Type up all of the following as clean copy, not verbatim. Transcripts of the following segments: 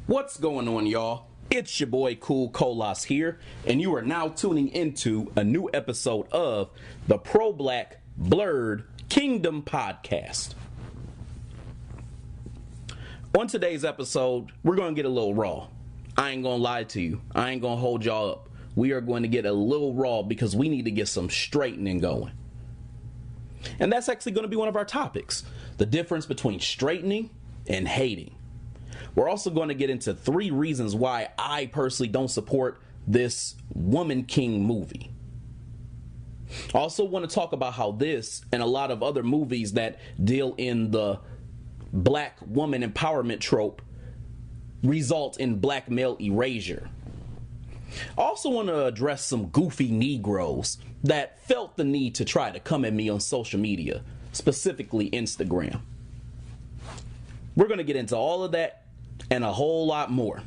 What's going on, y'all? It's your boy Cool Colas here, and you are now tuning into a new episode of the Pro-Black Blurred Kingdom Podcast. On today's episode, we're going to get a little raw. I ain't going to lie to you. I ain't going to hold y'all up. We are going to get a little raw because we need to get some straightening going. And that's actually going to be one of our topics. The difference between straightening and hating. We're also going to get into 3 reasons why I personally don't support this Woman King movie. I also want to talk about how this and a lot of other movies that deal in the black woman empowerment trope result in black male erasure. I also want to address some goofy Negroes that felt the need to try to come at me on social media, specifically Instagram. We're going to get into all of that and a whole lot more.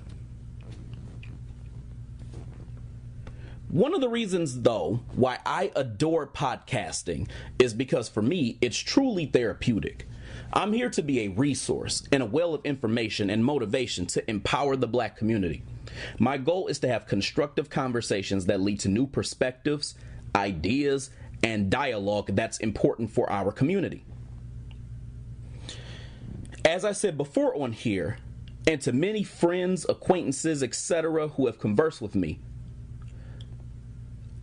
One of the reasons, though, why I adore podcasting is because for me, it's truly therapeutic. I'm here to be a resource and a well of information and motivation to empower the black community. My goal is to have constructive conversations that lead to new perspectives, ideas, and dialogue that's important for our community. As I said before on here, and to many friends, acquaintances, etc. who have conversed with me,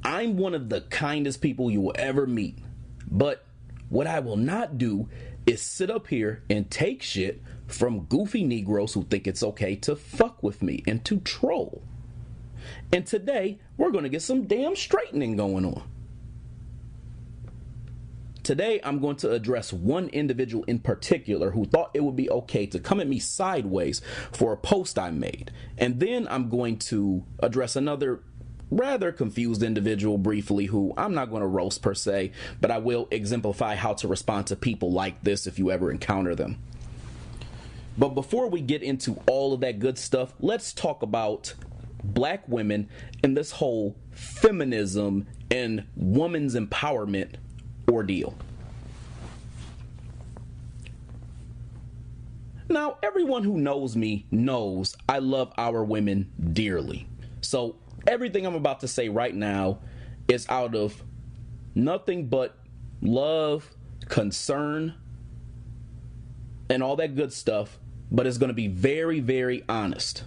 I'm one of the kindest people you will ever meet. But what I will not do is sit up here and take shit from goofy Negroes who think it's okay to fuck with me and to troll. And today, we're going to get some damn straightening going on. Today, I'm going to address one individual in particular who thought it would be okay to come at me sideways for a post I made. And then I'm going to address another rather confused individual briefly who I'm not going to roast per se, but I will exemplify how to respond to people like this if you ever encounter them. But before we get into all of that good stuff, let's talk about black women and this whole feminism and woman's empowerment ordeal. Now, everyone who knows me knows I love our women dearly. So everything I'm about to say right now is out of nothing but love, concern, and all that good stuff, but it's going to be very, very honest.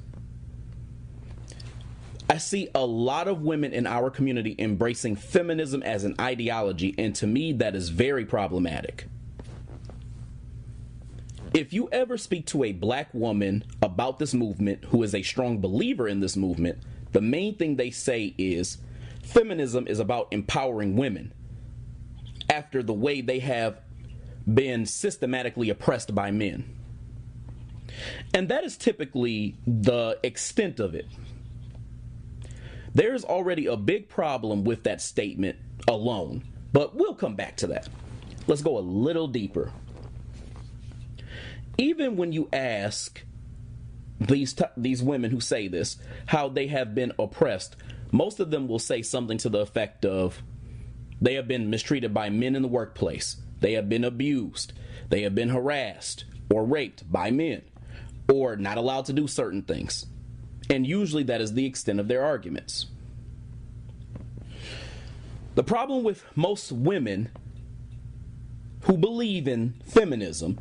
I see a lot of women in our community embracing feminism as an ideology, and to me, that is very problematic. If you ever speak to a black woman about this movement who is a strong believer in this movement, the main thing they say is feminism is about empowering women after the way they have been systematically oppressed by men. And that is typically the extent of it. There's already a big problem with that statement alone, but we'll come back to that. Let's go a little deeper. Even when you ask these women who say this, how they have been oppressed, most of them will say something to the effect of, they have been mistreated by men in the workplace, they have been abused, they have been harassed or raped by men, or not allowed to do certain things. And usually that is the extent of their arguments. The problem with most women who believe in feminism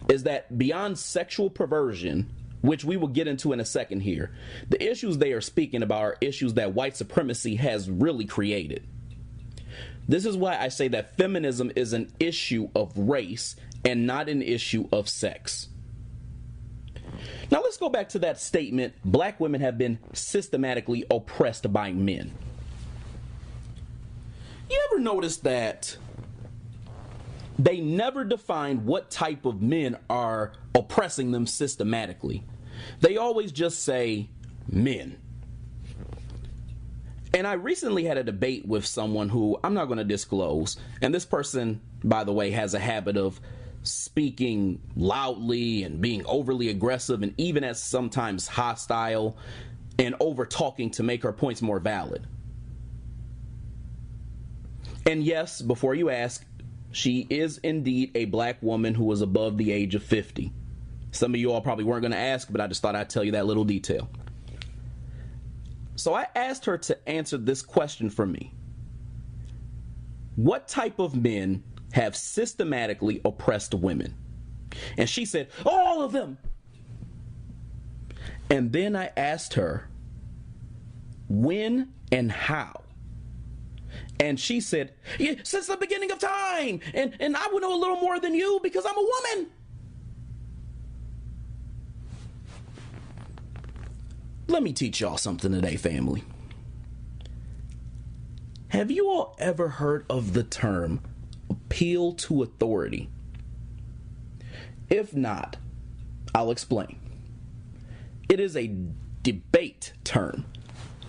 is that beyond sexual perversion, which we will get into in a second here, the issues they are speaking about are issues that white supremacy has really created. This is why I say that feminism is an issue of race and not an issue of sex. Now let's go back to that statement, black women have been systematically oppressed by men. You ever notice that they never define what type of men are oppressing them systematically? They always just say men. And I recently had a debate with someone who I'm not going to disclose. And this person, by the way, has a habit of speaking loudly and being overly aggressive and even at sometimes hostile and over talking to make her points more valid. And yes, before you ask, she is indeed a black woman who is above the age of 50. Some of you all probably weren't going to ask, but I just thought I'd tell you that little detail. So I asked her to answer this question for me. What type of men have systematically oppressed women? And she said, all of them. And then I asked her, when and how? And she said, yeah, since the beginning of time. And I would know a little more than you because I'm a woman. Let me teach y'all something today, family. Have you all ever heard of the term appeal to authority? If not, I'll explain. It is a debate term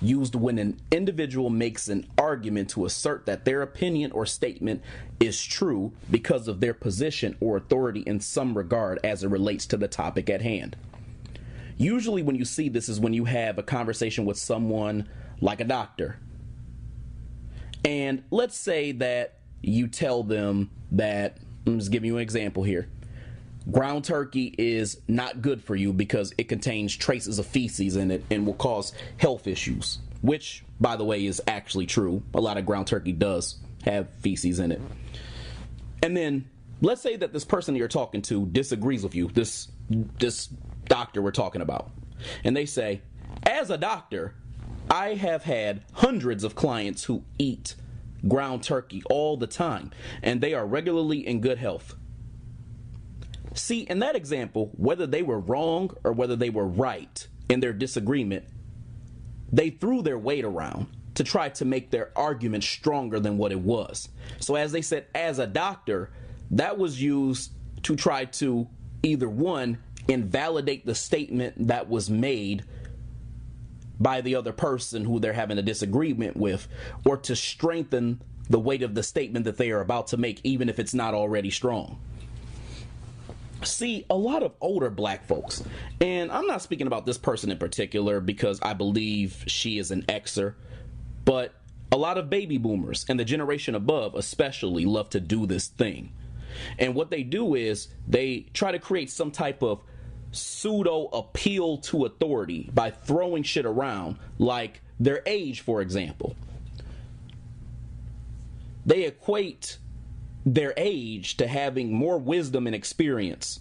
used when an individual makes an argument to assert that their opinion or statement is true because of their position or authority in some regard as it relates to the topic at hand. Usually when you see this is when you have a conversation with someone like a doctor. And let's say that you tell them that, I'm just giving you an example here. Ground turkey is not good for you because it contains traces of feces in it and will cause health issues, which, by the way, is actually true. A lot of ground turkey does have feces in it. And then let's say that this person you're talking to disagrees with you, this doctor we're talking about. And they say, as a doctor, I have had hundreds of clients who eat ground turkey all the time, and they are regularly in good health. See, in that example, whether they were wrong or whether they were right in their disagreement, they threw their weight around to try to make their argument stronger than what it was. So as they said, as a doctor, that was used to try to either one, invalidate the statement that was made by the other person who they're having a disagreement with, or to strengthen the weight of the statement that they are about to make, even if it's not already strong. See, a lot of older black folks, and I'm not speaking about this person in particular because I believe she is an Xer, but a lot of baby boomers and the generation above especially love to do this thing. And what they do is they try to create some type of pseudo appeal to authority by throwing shit around, like their age, for example. They equate their age to having more wisdom and experience.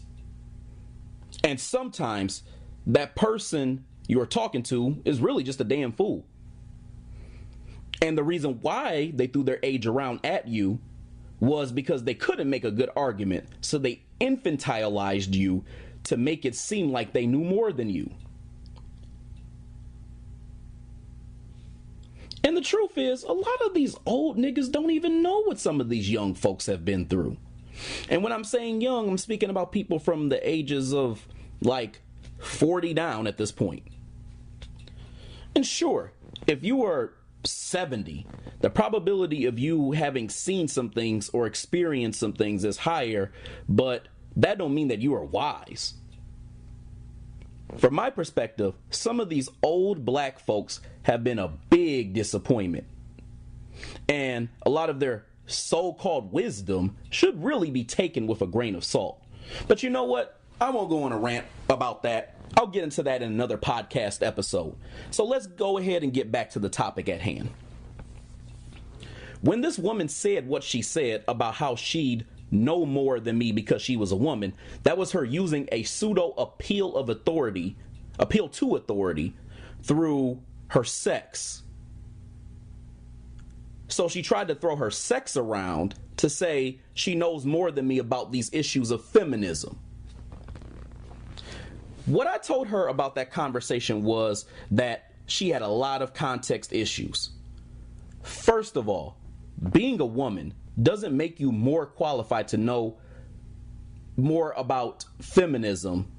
And sometimes that person you're talking to is really just a damn fool. And the reason why they threw their age around at you was because they couldn't make a good argument. So they infantilized you to make it seem like they knew more than you. And the truth is, a lot of these old niggas don't even know what some of these young folks have been through. And when I'm saying young, I'm speaking about people from the ages of like 40 down at this point. And sure, if you are 70, the probability of you having seen some things or experienced some things is higher, but that don't mean that you are wise. From my perspective, some of these old black folks have been a big disappointment. And a lot of their so-called wisdom should really be taken with a grain of salt. But you know what? I won't go on a rant about that. I'll get into that in another podcast episode. So let's go ahead and get back to the topic at hand. When this woman said what she said about how she'd know more than me because she was a woman, that was her using a pseudo appeal to authority through her sex. So she tried to throw her sex around to say she knows more than me about these issues of feminism. What I told her about that conversation was that she had a lot of context issues. First of all, being a woman doesn't make you more qualified to know more about feminism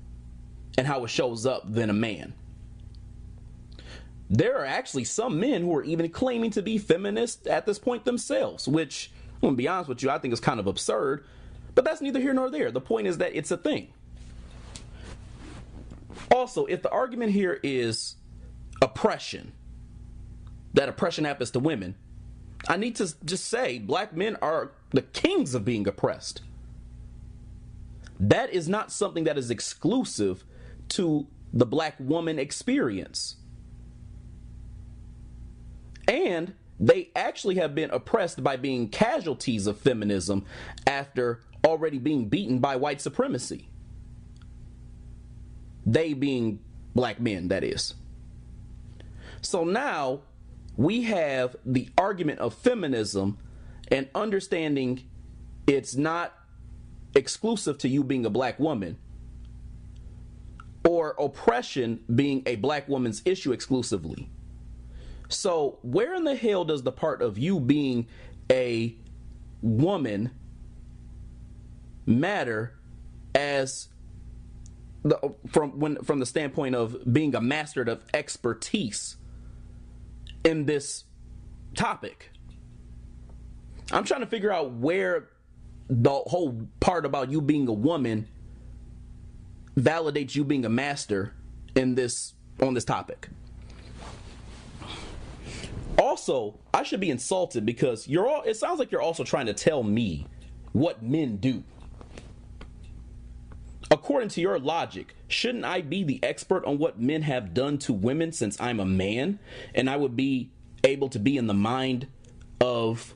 and how it shows up than a man. There are actually some men who are even claiming to be feminists at this point themselves, which, I'm going to be honest with you, I think is kind of absurd, but that's neither here nor there. The point is that it's a thing. Also, if the argument here is oppression, that oppression happens to women, I need to just say black men are the kings of being oppressed. That is not something that is exclusive to the black woman experience. And they actually have been oppressed by being casualties of feminism after already being beaten by white supremacy. They being black men, that is. So now we have the argument of feminism and understanding it's not exclusive to you being a black woman, or oppression being a black woman's issue exclusively. So where in the hell does the part of you being a woman matter as from the standpoint of being a master of expertise in this topic? I'm trying to figure out where the whole part about you being a woman validates you being a master on this topic. Also, I should be insulted because it sounds like you're also trying to tell me what men do. According to your logic, shouldn't I be the expert on what men have done to women since I'm a man, and I would be able to be in the mind of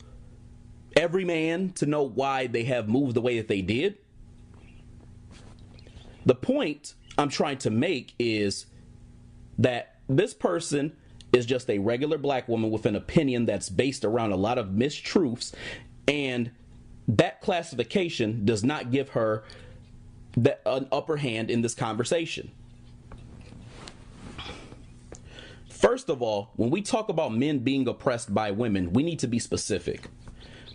every man to know why they have moved the way that they did? The point I'm trying to make is that this person is just a regular black woman with an opinion that's based around a lot of mistruths, and that classification does not give her an upper hand in this conversation. First of all, when we talk about men being oppressed by women, we need to be specific.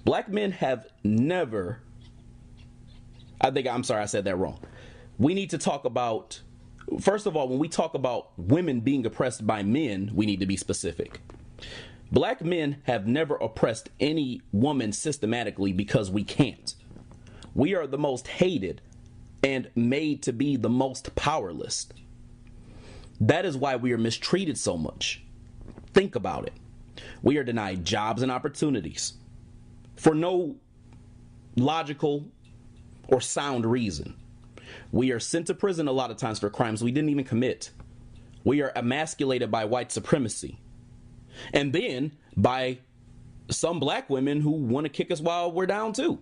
Black men have never, I'm sorry, I said that wrong. We need to talk about, first of all, when we talk about women being oppressed by men, we need to be specific. Black men have never oppressed any woman systematically because we can't. We are the most hated and made to be the most powerless. That is why we are mistreated so much. Think about it. We are denied jobs and opportunities for no logical or sound reason. We are sent to prison a lot of times for crimes we didn't even commit. We are emasculated by white supremacy. And then by some black women who want to kick us while we're down too.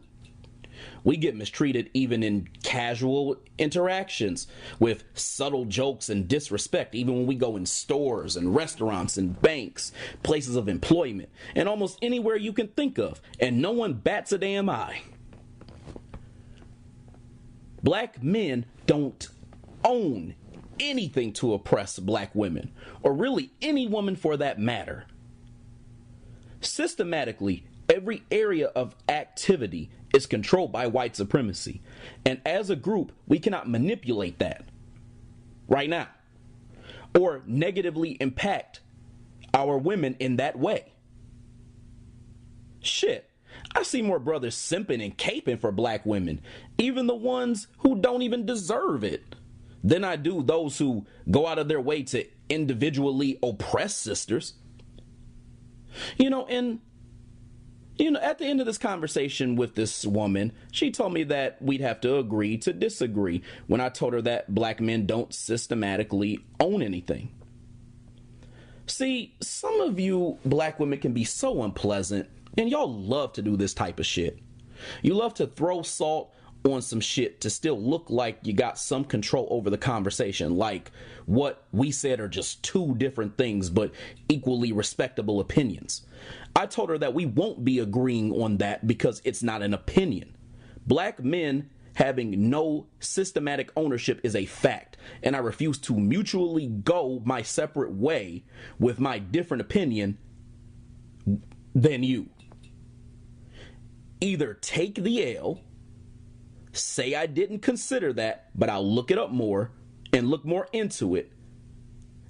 We get mistreated even in casual interactions with subtle jokes and disrespect, even when we go in stores and restaurants and banks, places of employment, and almost anywhere you can think of, and no one bats a damn eye. Black men don't own anything to oppress black women, or really any woman for that matter. Systematically, every area of activity is controlled by white supremacy. And as a group, we cannot manipulate that right now or negatively impact our women in that way. Shit, I see more brothers simping and caping for black women, even the ones who don't even deserve it, than I do those who go out of their way to individually oppress sisters. At the end of this conversation with this woman, she told me that we'd have to agree to disagree when I told her that black men don't systematically own anything. See, some of you black women can be so unpleasant, and y'all love to do this type of shit. You love to throw salt on some shit to still look like you got some control over the conversation, like what we said are just two different things but equally respectable opinions. I told her that we won't be agreeing on that because it's not an opinion. Black men having no systematic ownership is a fact, and I refuse to mutually go my separate way with my different opinion than you. Either take the L, say I didn't consider that, but I'll look it up more and look more into it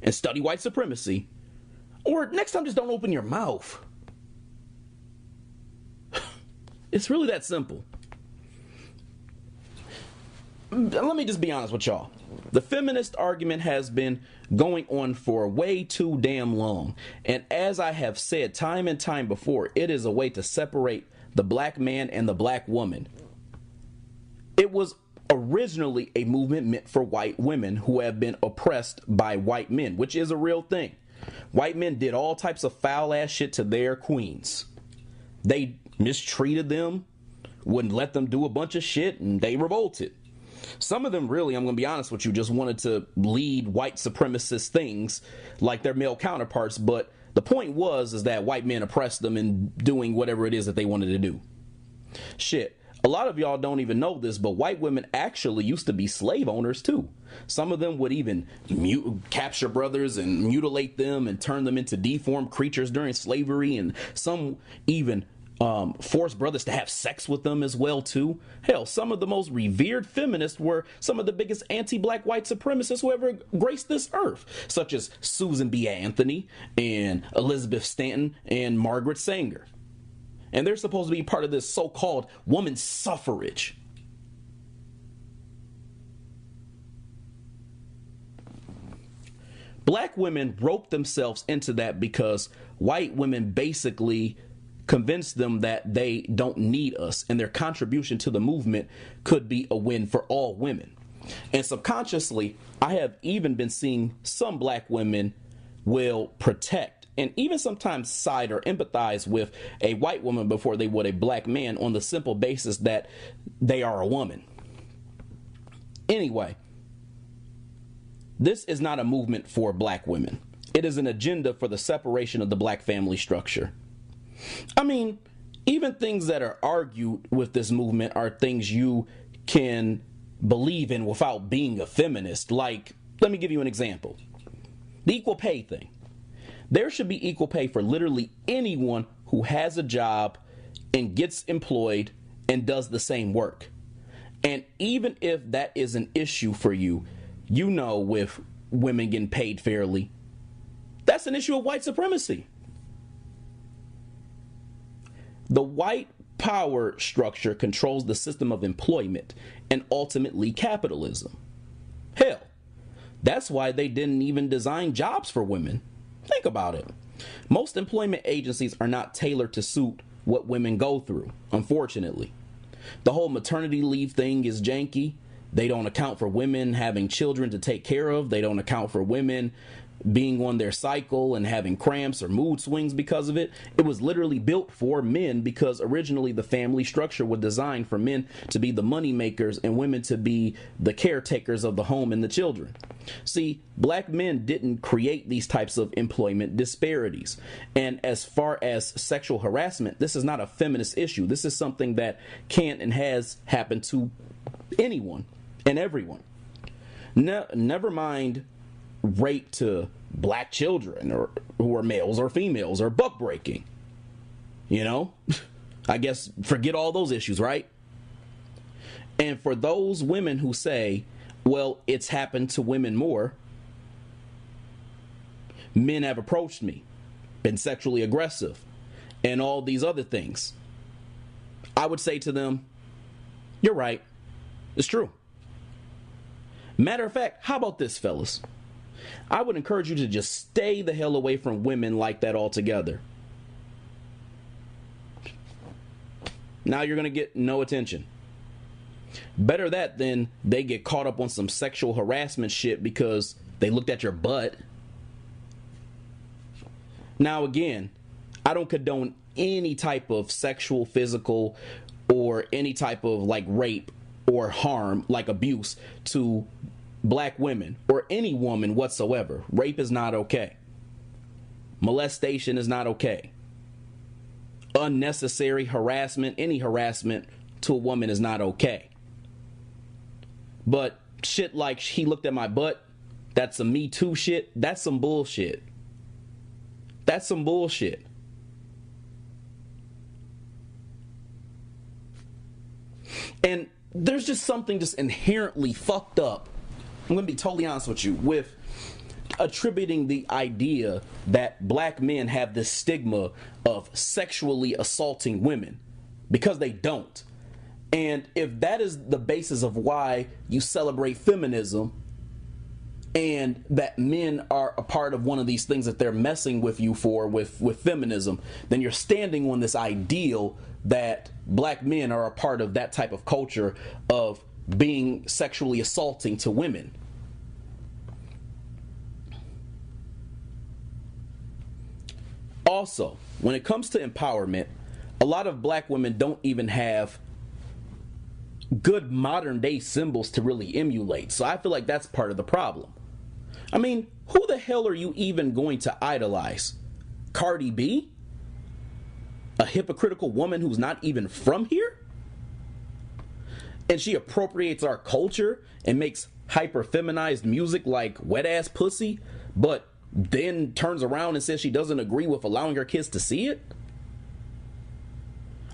and study white supremacy, or next time just don't open your mouth. It's really that simple. Let me just be honest with y'all. The feminist argument has been going on for way too damn long. And as I have said time and time before, it is a way to separate the black man and the black woman. It was originally a movement meant for white women who have been oppressed by white men, which is a real thing. White men did all types of foul ass shit to their queens. They mistreated them, wouldn't let them do a bunch of shit, and they revolted. Some of them really, I'm going to be honest with you, just wanted to lead white supremacist things like their male counterparts, but the point is that white men oppressed them in doing whatever it is that they wanted to do. Shit. A lot of y'all don't even know this, but white women actually used to be slave owners too. Some of them would even capture brothers and mutilate them and turn them into deformed creatures during slavery, and some even force brothers to have sex with them as well too. Hell, some of the most revered feminists were some of the biggest anti-black white supremacists who ever graced this earth, such as Susan B. Anthony and Elizabeth Stanton and Margaret Sanger. And they're supposed to be part of this so-called woman suffrage. Black women roped themselves into that because white women basically convinced them that they don't need us, and their contribution to the movement could be a win for all women. And subconsciously, I have even been seeing some black women will protect and even sometimes side or empathize with a white woman before they would a black man on the simple basis that they are a woman. Anyway, this is not a movement for black women. It is an agenda for the separation of the black family structure. I mean, even things that are argued with this movement are things you can believe in without being a feminist. Like, let me give you an example. The equal pay thing. There should be equal pay for literally anyone who has a job and gets employed and does the same work. And even if that is an issue for you, you know, with women getting paid fairly, that's an issue of white supremacy. The white power structure controls the system of employment and ultimately capitalism. Hell, that's why they didn't even design jobs for women. Think about it. Most employment agencies are not tailored to suit what women go through, unfortunately. The whole maternity leave thing is janky. They don't account for women having children to take care of. They don't account for women being on their cycle and having cramps or mood swings because of it. It was literally built for men because originally the family structure was designed for men to be the money makers and women to be the caretakers of the home and the children. See, black men didn't create these types of employment disparities. And as far as sexual harassment, this is not a feminist issue. This is something that can and has happened to anyone and everyone. Never mind rape to black children or who are males or females or buck breaking. You know, I guess forget all those issues, right? And for those women who say, well, it's happened to women more, men have approached me, been sexually aggressive, and all these other things, I would say to them, you're right. It's true. Matter of fact, how about this, fellas? I would encourage you to just stay the hell away from women like that altogether. Now you're going to get no attention. Better that than they get caught up on some sexual harassment shit because they looked at your butt. Now again, I don't condone any type of sexual, physical, or any type of like rape or harm, like abuse to black women or any woman whatsoever. Rape is not okay. Molestation is not okay. Unnecessary harassment, any harassment to a woman is not okay. But shit like he looked at my butt, that's some Me Too shit, that's some bullshit. That's some bullshit. And there's just something just inherently fucked up, I'm going to be totally honest with you, with attributing the idea that black men have this stigma of sexually assaulting women, because they don't. And if that is the basis of why you celebrate feminism and that men are a part of one of these things that they're messing with you for with feminism, then you're standing on this ideal that black men are a part of that type of culture of being sexually assaulting to women. Also, when it comes to empowerment, a lot of black women don't even have good modern day symbols to really emulate. So I feel like that's part of the problem. I mean, who the hell are you even going to idolize? Cardi B? A hypocritical woman who's not even from here? And she appropriates our culture and makes hyper feminized music like Wet Ass Pussy, but then turns around and says she doesn't agree with allowing her kids to see it?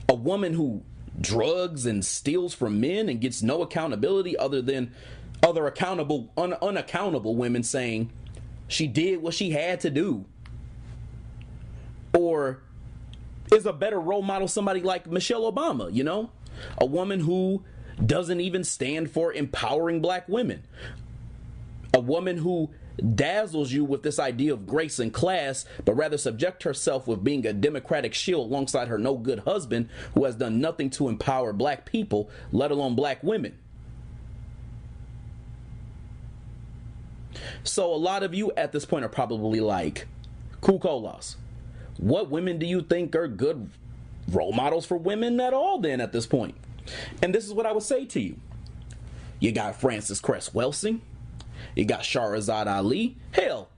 A woman who drugs and steals from men and gets no accountability other than other unaccountable women saying she did what she had to do. Or is a better role model somebody like Michelle Obama, you know? A woman who doesn't even stand for empowering black women. A woman who dazzles you with this idea of grace and class, but rather subject herself with being a democratic shield alongside her no good husband who has done nothing to empower black people, let alone black women. So a lot of you at this point are probably like, cool colas, what women do you think are good role models for women at all then at this point? And this is what I would say to you. You got Frances Cress Welsing. You got Shahrazad Ali. Hell,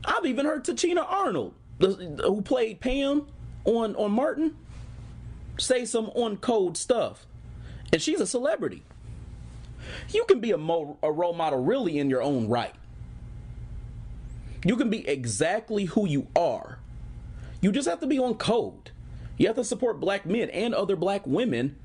I've even heard Tachina Arnold, who played Pam on Martin, say some on code stuff. And she's a celebrity. You can be a role model really in your own right. You can be exactly who you are. You just have to be on code. You have to support black men and other black women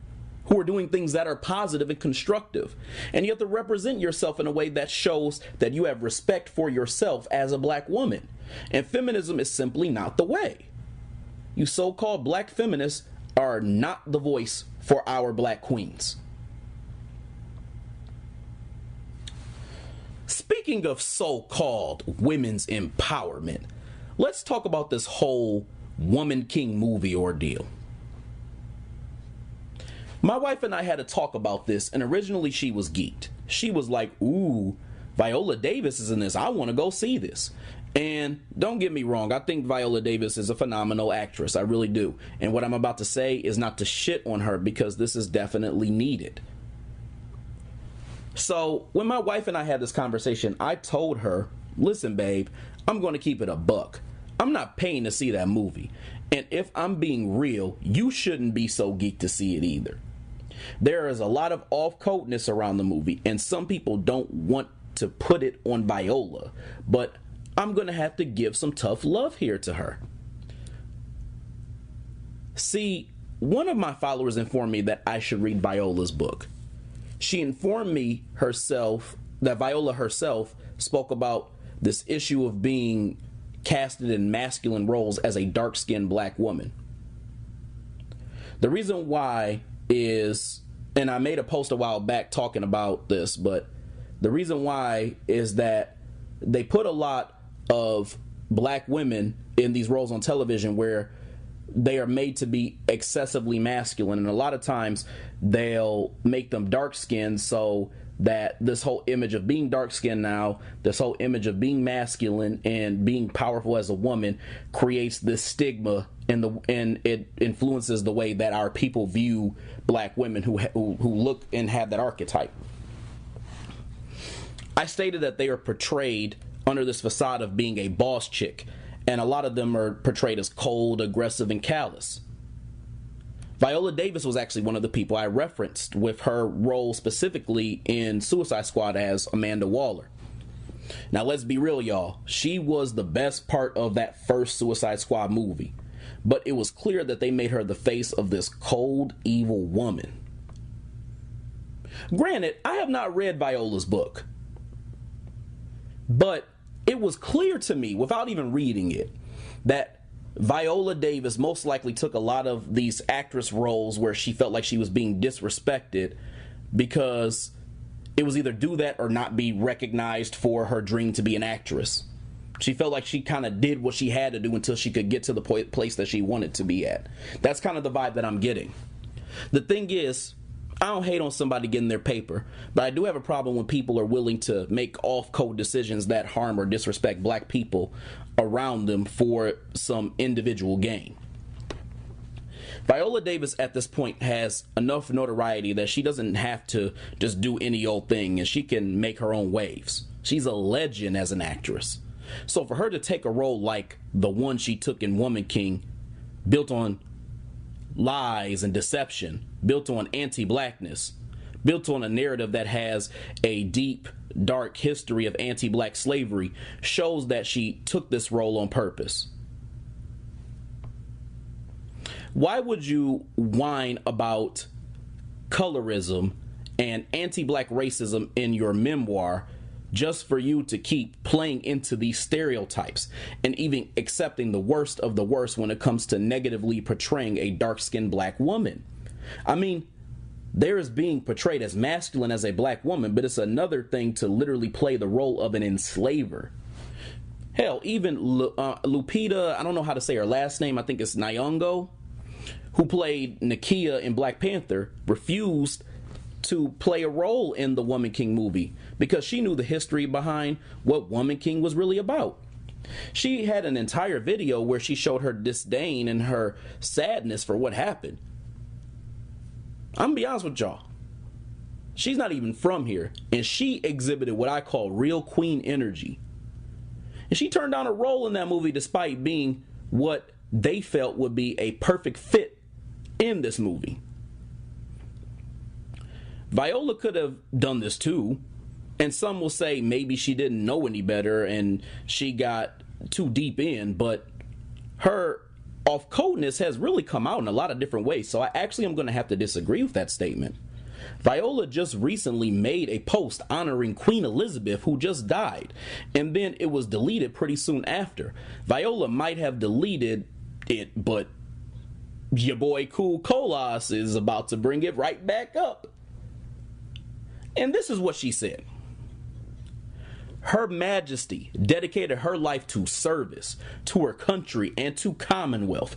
who are doing things that are positive and constructive. And you have to represent yourself in a way that shows that you have respect for yourself as a black woman. And feminism is simply not the way. You so-called black feminists are not the voice for our black queens. Speaking of so-called women's empowerment, let's talk about this whole Woman King movie ordeal. My wife and I had a talk about this, and originally she was geeked. She was like, ooh, Viola Davis is in this. I want to go see this. And don't get me wrong, I think Viola Davis is a phenomenal actress. I really do. And what I'm about to say is not to shit on her, because this is definitely needed. So when my wife and I had this conversation, I told her, listen, babe, I'm going to keep it a buck. I'm not paying to see that movie. And if I'm being real, you shouldn't be so geeked to see it either. There is a lot of off-codeness around the movie, and some people don't want to put it on Viola, but I'm going to have to give some tough love here to her. See, one of my followers informed me that I should read Viola's book. She informed me herself that Viola herself spoke about this issue of being casted in masculine roles as a dark-skinned black woman. The reason why is, and I made a post a while back talking about this, but the reason why is that they put a lot of black women in these roles on television where they are made to be excessively masculine, and a lot of times they'll make them dark-skinned so that this whole image of being dark-skinned now, this whole image of being masculine and being powerful as a woman creates this stigma, and it influences the way that our people view black women who look and have that archetype. I stated that they are portrayed under this facade of being a boss chick, and a lot of them are portrayed as cold, aggressive, and callous. Viola Davis was actually one of the people I referenced with her role specifically in Suicide Squad as Amanda Waller. Now, let's be real, y'all. She was the best part of that first Suicide Squad movie. But it was clear that they made her the face of this cold, evil woman. Granted, I have not read Viola's book. But it was clear to me, without even reading it, that Viola Davis most likely took a lot of these actress roles where she felt like she was being disrespected because it was either do that or not be recognized for her dream to be an actress. She felt like she kind of did what she had to do until she could get to the place that she wanted to be at. That's kind of the vibe that I'm getting. The thing is, I don't hate on somebody getting their paper, but I do have a problem when people are willing to make off-code decisions that harm or disrespect black people around them for some individual gain. Viola Davis at this point has enough notoriety that she doesn't have to just do any old thing, and she can make her own waves. She's a legend as an actress. So for her to take a role like the one she took in Woman King, built on lies and deception, built on anti-blackness, built on a narrative that has a deep, dark history of anti-black slavery, shows that she took this role on purpose. Why would you whine about colorism and anti-black racism in your memoir just for you to keep playing into these stereotypes and even accepting the worst of the worst when it comes to negatively portraying a dark-skinned black woman? I mean, there is being portrayed as masculine as a black woman, but it's another thing to literally play the role of an enslaver. Hell, even Lupita, I don't know how to say her last name, I think it's Nyong'o, who played Nakia in Black Panther, refused to play a role in the Woman King movie because she knew the history behind what Woman King was really about. She had an entire video where she showed her disdain and her sadness for what happened. I'm gonna be honest with y'all. She's not even from here, and she exhibited what I call real queen energy. And she turned down a role in that movie despite being what they felt would be a perfect fit in this movie. Viola could have done this too, and some will say maybe she didn't know any better and she got too deep in, but her off-codeness has really come out in a lot of different ways, so I actually am going to have to disagree with that statement. Viola just recently made a post honoring Queen Elizabeth, who just died, and then it was deleted pretty soon after. Viola might have deleted it, but your boy Cool Colas is about to bring it right back up. And this is what she said. Her Majesty dedicated her life to service, to her country, and to Commonwealth, ...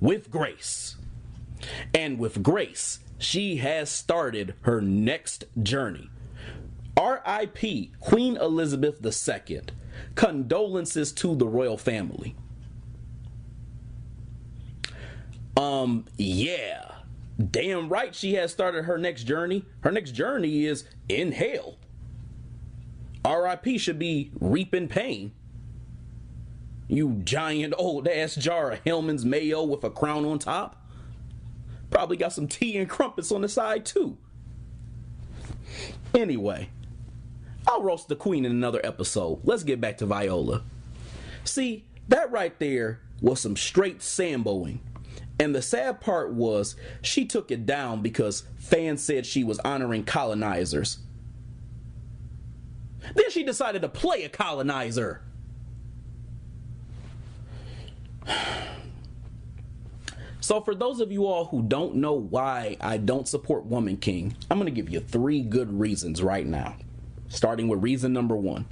with grace. And with grace, she has started her next journey. R.I.P. Queen Elizabeth II. Condolences to the royal family. Yeah. Damn right she has started her next journey. Her next journey is in hell. R.I.P. should be reaping pain. You giant old ass jar of Hellman's mayo with a crown on top. Probably got some tea and crumpets on the side too. Anyway, I'll roast the queen in another episode. Let's get back to Viola. See, that right there was some straight samboing. And the sad part was she took it down because fans said she was honoring colonizers. Then she decided to play a colonizer. So for those of you all who don't know why I don't support Woman King, I'm going to give you 3 good reasons right now. Starting with reason number 1.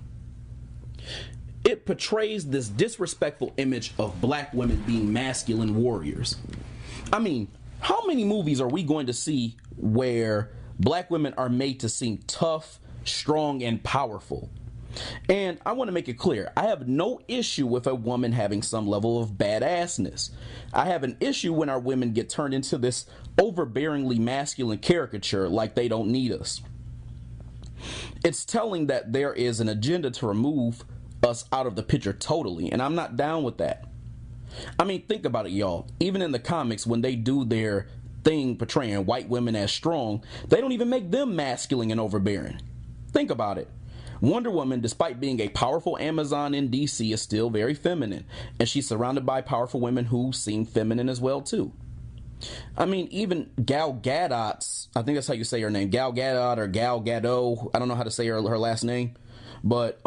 It portrays this disrespectful image of black women being masculine warriors. I mean, how many movies are we going to see where black women are made to seem tough, strong, and powerful? And I want to make it clear, I have no issue with a woman having some level of badassness. I have an issue when our women get turned into this overbearingly masculine caricature like they don't need us. It's telling that there is an agenda to remove us out of the picture totally, and I'm not down with that. I mean, think about it, y'all. Even in the comics, when they do their thing portraying white women as strong, they don't even make them masculine and overbearing. Think about it. Wonder Woman, despite being a powerful Amazon in DC, is still very feminine, and she's surrounded by powerful women who seem feminine as well too. I mean, even Gal Gadot's, I think that's how you say her name, Gal Gadot or Gal Gadot, I don't know how to say her last name, but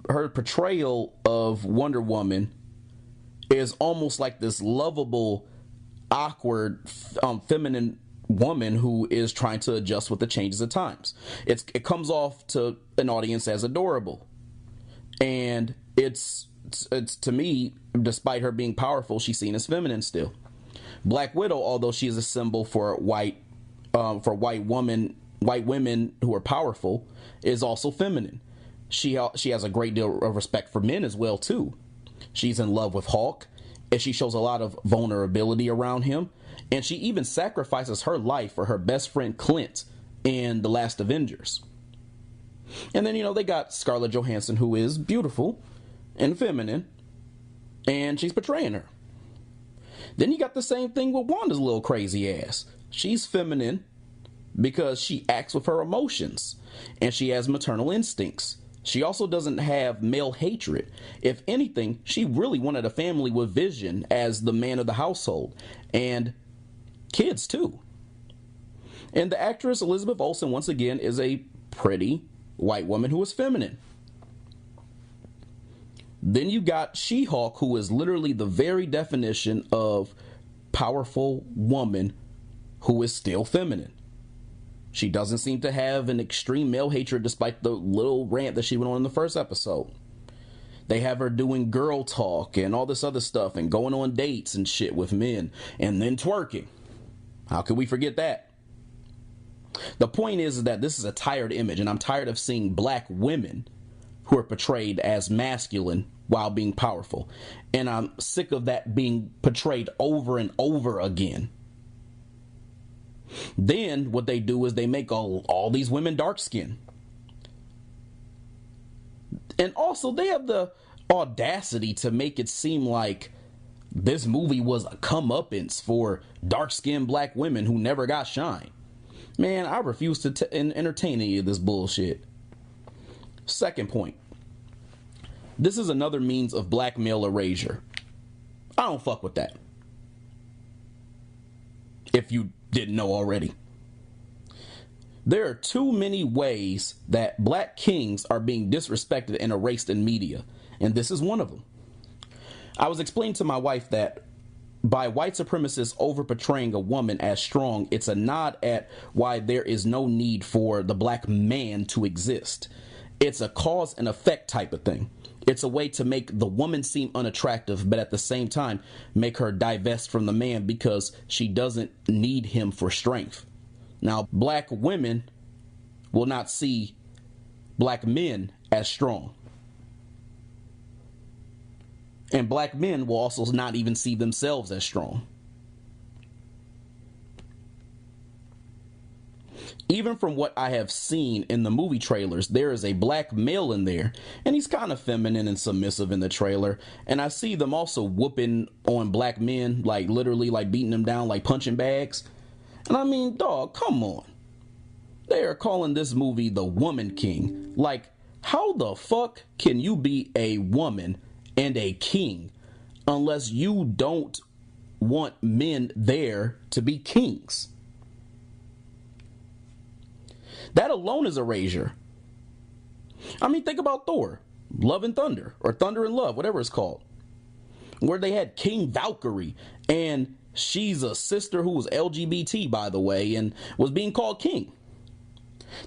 her portrayal of Wonder Woman is almost like this lovable, awkward, feminine woman who is trying to adjust with the changes of times. It comes off to an audience as adorable, and it's to me, despite her being powerful, she's seen as feminine still. Black Widow, although she is a symbol for white for white women who are powerful is also feminine. She has a great deal of respect for men as well too. She's in love with Hulk, and she shows a lot of vulnerability around him, and she even sacrifices her life for her best friend Clint in The Last Avengers. And then, they got Scarlett Johansson, who is beautiful and feminine, and she's portraying her. Then you got the same thing with Wanda's little crazy ass. She's feminine because she acts with her emotions, and she has maternal instincts. She also doesn't have male hatred. If anything, she really wanted a family with Vision as the man of the household, and kids too. And the actress Elizabeth Olsen, once again, is a pretty white woman who is feminine. Then you got She-Hulk, who is literally the very definition of powerful woman who is still feminine. She doesn't seem to have an extreme male hatred despite the little rant that she went on in the first episode. They have her doing girl talk and all this other stuff and going on dates and shit with men and then twerking. How could we forget that? The point is that this is a tired image, and I'm tired of seeing black women who are portrayed as masculine while being powerful. And I'm sick of that being portrayed over and over again. Then what they do is they make all these women dark skinned. And also they have the audacity to make it seem like this movie was a comeuppance for dark skinned black women who never got shine. Man, I refuse to entertain any of this bullshit. Second point. This is another means of black male erasure. I don't fuck with that. If you didn't know already. There are too many ways that black kings are being disrespected and erased in media, and this is one of them. I was explaining to my wife that by white supremacists over portraying a woman as strong, it's a nod at why there is no need for the black man to exist. It's a cause and effect type of thing. It's a way to make the woman seem unattractive, but at the same time, make her divest from the man because she doesn't need him for strength. Now, black women will not see black men as strong. And black men will also not even see themselves as strong. Even from what I have seen in the movie trailers, there is a black male in there, and he's kind of feminine and submissive in the trailer. And I see them also whooping on black men, like literally like beating them down like punching bags. And I mean, dog, come on. They are calling this movie The Woman King. Like, how the fuck can you be a woman and a king unless you don't want men there to be kings? That alone is erasure. I mean, think about Thor, Love and Thunder, or Thunder and Love, whatever it's called, where they had King Valkyrie, and she's a sister who was LGBT, by the way, and was being called king.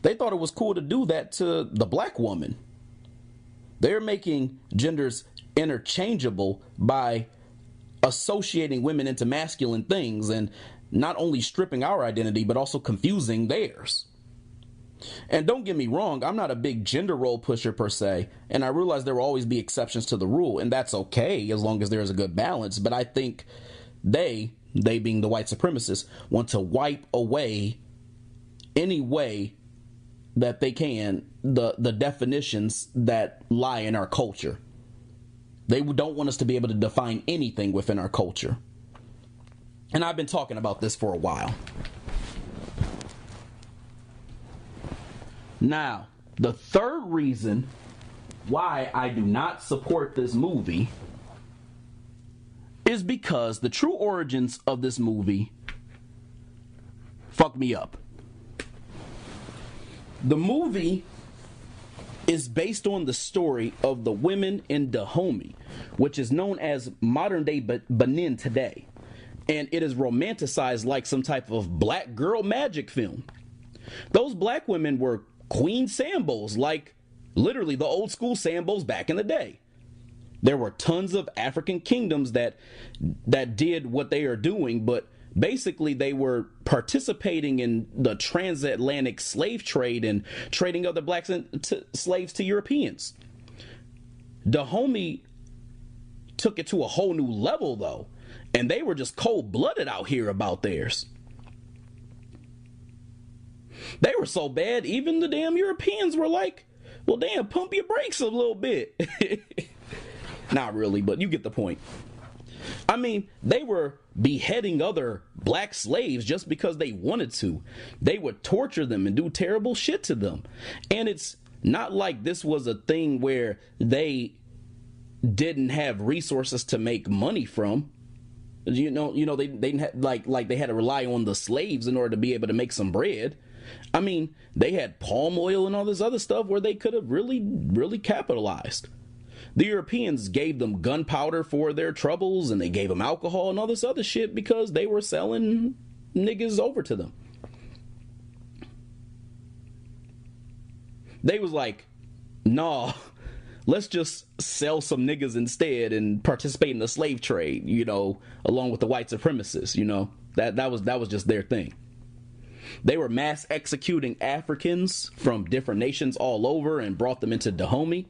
They thought it was cool to do that to the black woman. They're making genders interchangeable by associating women into masculine things and not only stripping our identity, but also confusing theirs. And don't get me wrong, I'm not a big gender role pusher per se, and I realize there will always be exceptions to the rule, and that's okay as long as there's a good balance. But I think they being the white supremacists, want to wipe away any way that they can the definitions that lie in our culture. They don't want us to be able to define anything within our culture. And I've been talking about this for a while. Now, the third reason why I do not support this movie is because the true origins of this movie fucked me up. The movie is based on the story of the women in Dahomey, which is known as modern day Benin today. And it is romanticized like some type of black girl magic film. Those black women were Queen Sambos, like literally the old school Sambos back in the day. There were tons of African kingdoms that did what they are doing, but Basically, they were participating in the transatlantic slave trade and trading other blacks into slaves to Europeans. Dahomey took it to a whole new level, though, and they were just cold-blooded out here about theirs. They were so bad, even the damn Europeans were like, well, damn, pump your brakes a little bit. Not really, but you get the point. I mean, they were beheading other black slaves just because they wanted to. They would torture them and do terrible shit to them. And it's not like this was a thing where they didn't have resources to make money from. They had, like they had to rely on the slaves in order to be able to make some bread. I mean, they had palm oil and all this other stuff where they could have really, really capitalized. The Europeans gave them gunpowder for their troubles, and they gave them alcohol and all this other shit because they were selling niggas over to them. They was like, nah, let's just sell some niggas instead and participate in the slave trade, along with the white supremacists, that was just their thing. They were mass executing Africans from different nations all over and brought them into Dahomey.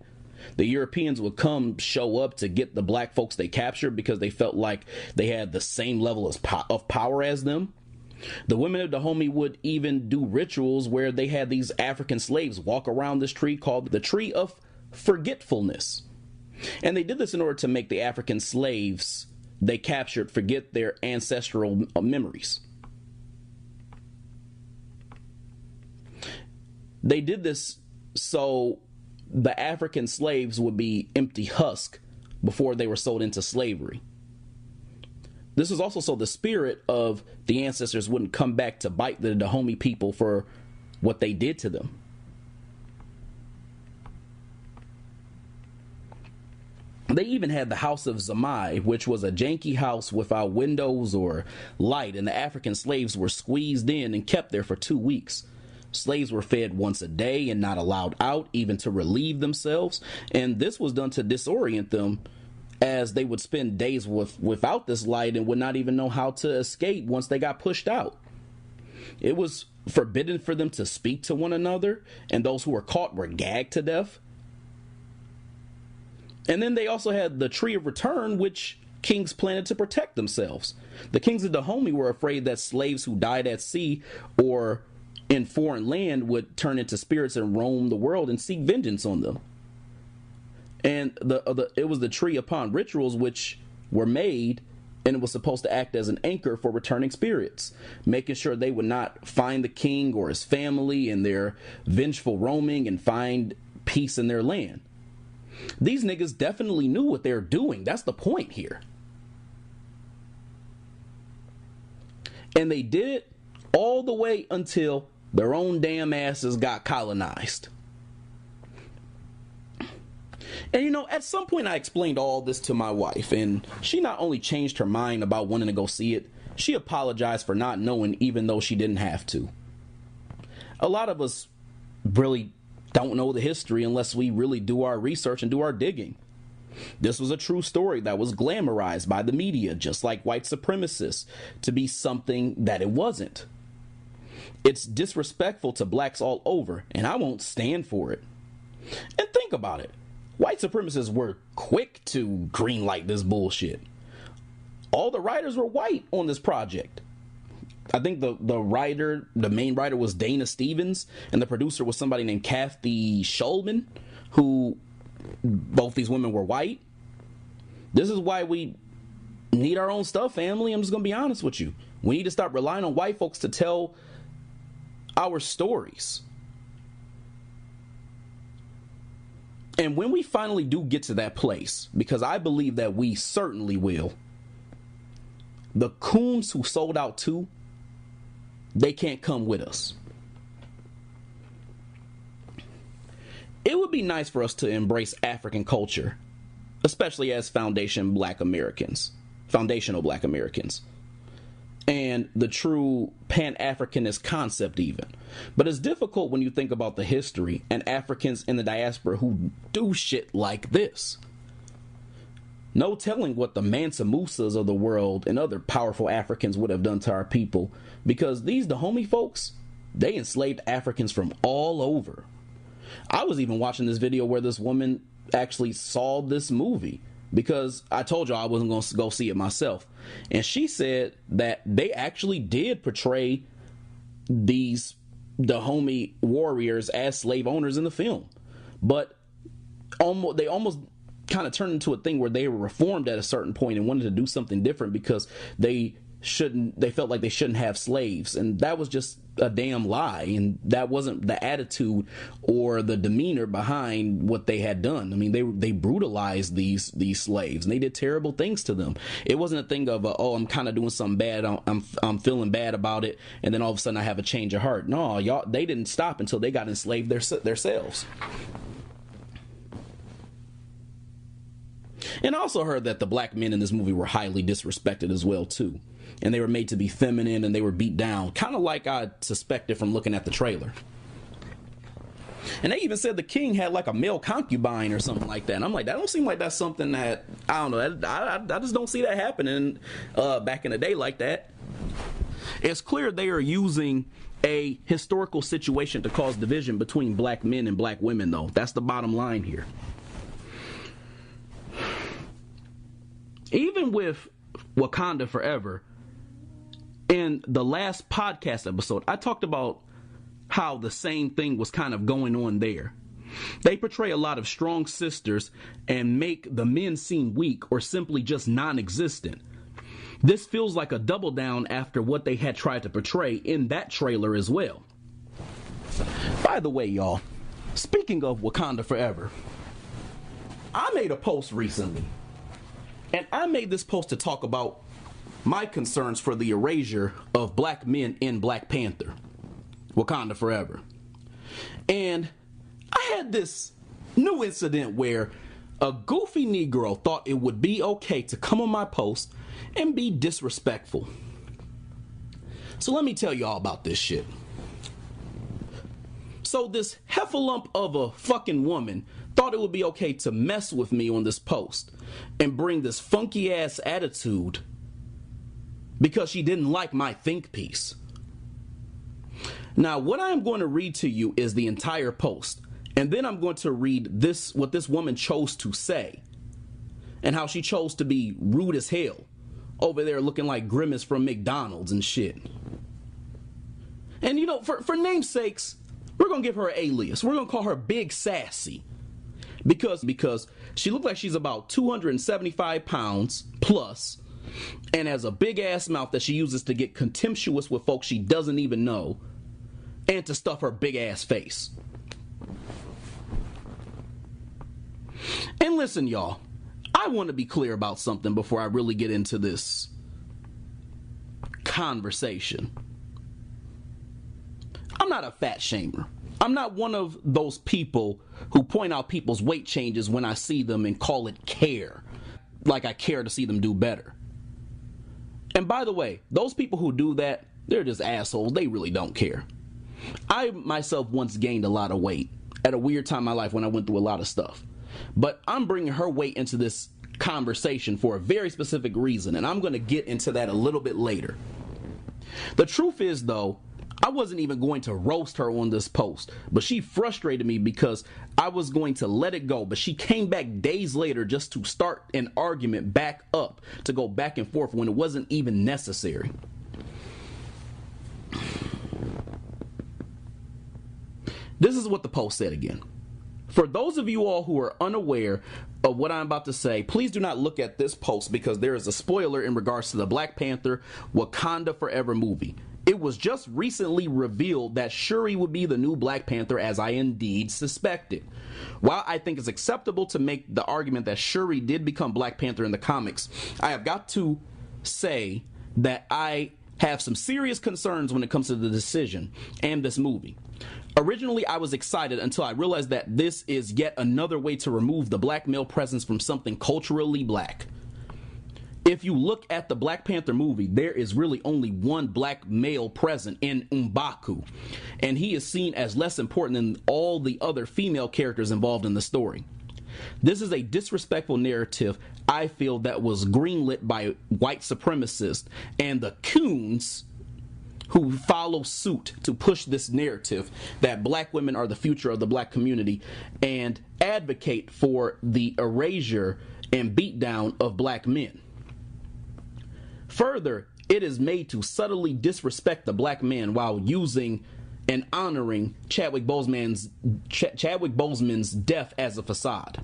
The Europeans would come show up to get the black folks they captured because they felt like they had the same level of power as them. The women of Dahomey would even do rituals where they had these African slaves walk around this tree called the Tree of Forgetfulness. And they did this in order to make the African slaves they captured forget their ancestral memories. They did this so the African slaves would be empty husk before they were sold into slavery. This was also so the spirit of the ancestors wouldn't come back to bite the Dahomey people for what they did to them. They even had the House of Zamai, which was a janky house without windows or light, and the African slaves were squeezed in and kept there for 2 weeks. Slaves were fed once a day and not allowed out, even to relieve themselves. And this was done to disorient them, as they would spend days without this light and would not even know how to escape once they got pushed out. It was forbidden for them to speak to one another, and those who were caught were gagged to death. And then they also had the Tree of Return, which kings planted to protect themselves. The kings of Dahomey were afraid that slaves who died at sea or in foreign land would turn into spirits and roam the world and seek vengeance on them. And it was the tree upon rituals which were made, and it was supposed to act as an anchor for returning spirits, making sure they would not find the king or his family in their vengeful roaming and find peace in their land. These niggas definitely knew what they were doing. That's the point here. And they did it all the way until their own damn asses got colonized. And at some point I explained all this to my wife, and she not only changed her mind about wanting to go see it, she apologized for not knowing, even though she didn't have to. A lot of us really don't know the history unless we really do our research and do our digging. This was a true story that was glamorized by the media, just like white supremacists, to be something that it wasn't. It's disrespectful to blacks all over, and I won't stand for it. And think about it. White supremacists were quick to greenlight this bullshit. All the writers were white on this project. I think the main writer was Dana Stevens, and the producer was somebody named Kathy Schulman, who both these women were white. This is why we need our own stuff, family. I'm just going to be honest with you. We need to stop relying on white folks to tell our stories. And when we finally do get to that place, because I believe that we certainly will, the coons who sold out too, they can't come with us. It would be nice for us to embrace African culture, especially as foundational black Americans, and the true Pan-Africanist concept even. But it's difficult when you think about the history and Africans in the diaspora who do shit like this. No telling what the Mansa Musas of the world and other powerful Africans would have done to our people, because these Dahomey folks, they enslaved Africans from all over. I was even watching this video where this woman actually saw this movie, because I told y'all I wasn't going to go see it myself. And she said that they actually did portray these Dahomey warriors as slave owners in the film. But they almost kind of turned into a thing where they were reformed at a certain point and wanted to do something different because they felt like they shouldn't have slaves, and that was just a damn lie, and that wasn't the attitude or the demeanor behind what they had done. I mean, they brutalized these slaves, and they did terrible things to them. It wasn't a thing of oh, I'm kind of doing something bad, I'm feeling bad about it, and then all of a sudden I have a change of heart. No, y'all, they didn't stop until they got enslaved themselves. And I also heard that the black men in this movie were highly disrespected as well too, and they were made to be feminine and they were beat down, kind of like I suspected from looking at the trailer. And they even said the king had like a male concubine or something like that, and I'm like, that don't seem like that's something that, I don't know, I just don't see that happening back in the day like that. It's clear they are using a historical situation to cause division between black men and black women, though. That's the bottom line here. Even with Wakanda Forever, in the last podcast episode, I talked about how the same thing was kind of going on there. They portray a lot of strong sisters and make the men seem weak or simply just non-existent. This feels like a double down after what they had tried to portray in that trailer as well. By the way, y'all, speaking of Wakanda Forever, I made a post recently. And I made this post to talk about my concerns for the erasure of black men in Black Panther, Wakanda Forever. And I had this new incident where a goofy Negro thought it would be okay to come on my post and be disrespectful. So let me tell y'all about this shit. So this heffalump of a fucking woman thought it would be okay to mess with me on this post and bring this funky ass attitude because she didn't like my think piece. Now, what I am going to read to you is the entire post, and then I'm going to read what this woman chose to say and how she chose to be rude as hell over there looking like Grimace from McDonald's and shit. And you know, for namesakes, we're going to give her an alias. We're going to call her Big Sassy. Because she looked like she's about 275 pounds plus and has a big ass mouth that she uses to get contemptuous with folks she doesn't even know and to stuff her big ass face. And listen, y'all, I want to be clear about something before I really get into this conversation. I'm not a fat shamer. I'm not one of those people who point out people's weight changes when I see them and call it care, like I care to see them do better. And by the way, those people who do that, they're just assholes. They really don't care. I myself once gained a lot of weight at a weird time in my life when I went through a lot of stuff. But I'm bringing her weight into this conversation for a very specific reason, and I'm going to get into that a little bit later. The truth is, though, I wasn't even going to roast her on this post, but she frustrated me because I was going to let it go, but she came back days later just to start an argument back up, to go back and forth when it wasn't even necessary. This is what the post said again. For those of you all who are unaware of what I'm about to say, please do not look at this post because there is a spoiler in regards to the Black Panther Wakanda Forever movie. It was just recently revealed that Shuri would be the new Black Panther, as I indeed suspected. While I think it's acceptable to make the argument that Shuri did become Black Panther in the comics, I have got to say that I have some serious concerns when it comes to the decision and this movie. Originally, I was excited until I realized that this is yet another way to remove the black male presence from something culturally black. If you look at the Black Panther movie, there is really only one black male present in M'Baku, and he is seen as less important than all the other female characters involved in the story. This is a disrespectful narrative, I feel, that was greenlit by white supremacists and the coons who follow suit to push this narrative that black women are the future of the black community and advocate for the erasure and beatdown of black men. Further, it is made to subtly disrespect the black man while using and honoring Chadwick Boseman's death as a facade.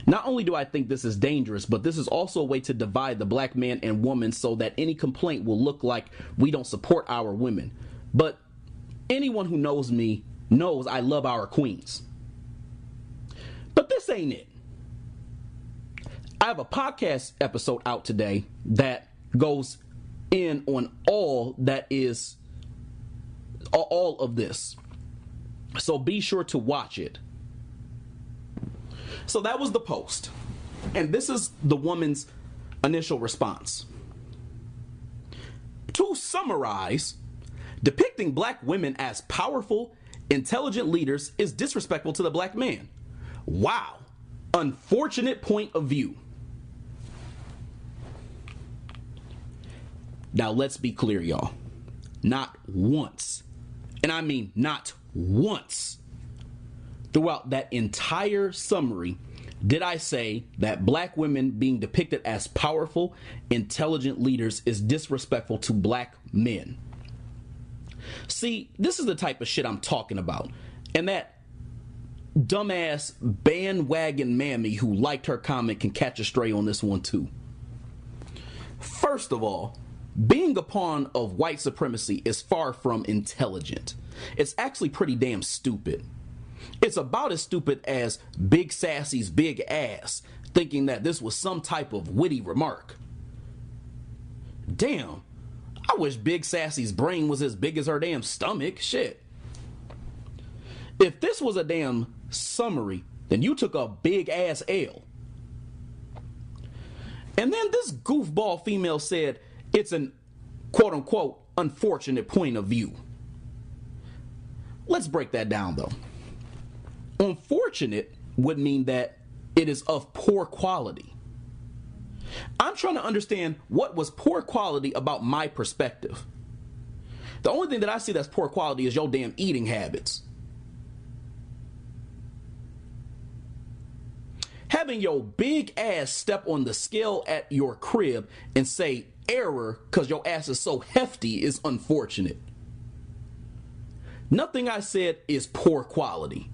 Not only do I think this is dangerous, but this is also a way to divide the black man and woman so that any complaint will look like we don't support our women. But anyone who knows me knows I love our queens. But this ain't it. I have a podcast episode out today that goes in on all of this. So be sure to watch it. So that was the post. And this is the woman's initial response. To summarize, depicting black women as powerful, intelligent leaders is disrespectful to the black man. Wow. Unfortunate point of view. Now let's be clear, y'all. Not once, and I mean not once, throughout that entire summary did I say that black women being depicted as powerful, intelligent leaders is disrespectful to black men. See, this is the type of shit I'm talking about. And that dumbass bandwagon mammy who liked her comment can catch a stray on this one too. First of all, being a pawn of white supremacy is far from intelligent. It's actually pretty damn stupid. It's about as stupid as Big Sassy's big ass thinking that this was some type of witty remark. Damn, I wish Big Sassy's brain was as big as her damn stomach. Shit. If this was a damn summary, then you took a big ass L. And then this goofball female said it's an quote unquote unfortunate point of view. Let's break that down though. Unfortunate would mean that it is of poor quality. I'm trying to understand what was poor quality about my perspective. The only thing that I see that's poor quality is your damn eating habits. Having your big ass step on the scale at your crib and say error because your ass is so hefty is unfortunate. Nothing I said is poor quality.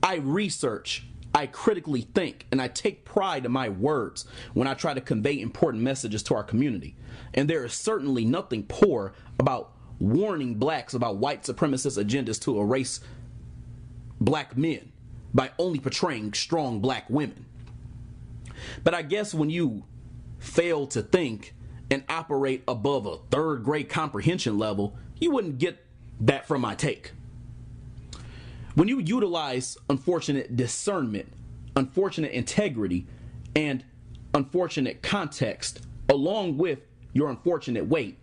I research, I critically think, and I take pride in my words when I try to convey important messages to our community. And there is certainly nothing poor about warning blacks about white supremacist agendas to erase black men by only portraying strong black women. But I guess when you fail to think and operate above a third grade comprehension level, you wouldn't get that from my take. When you utilize unfortunate discernment, unfortunate integrity, and unfortunate context along with your unfortunate weight,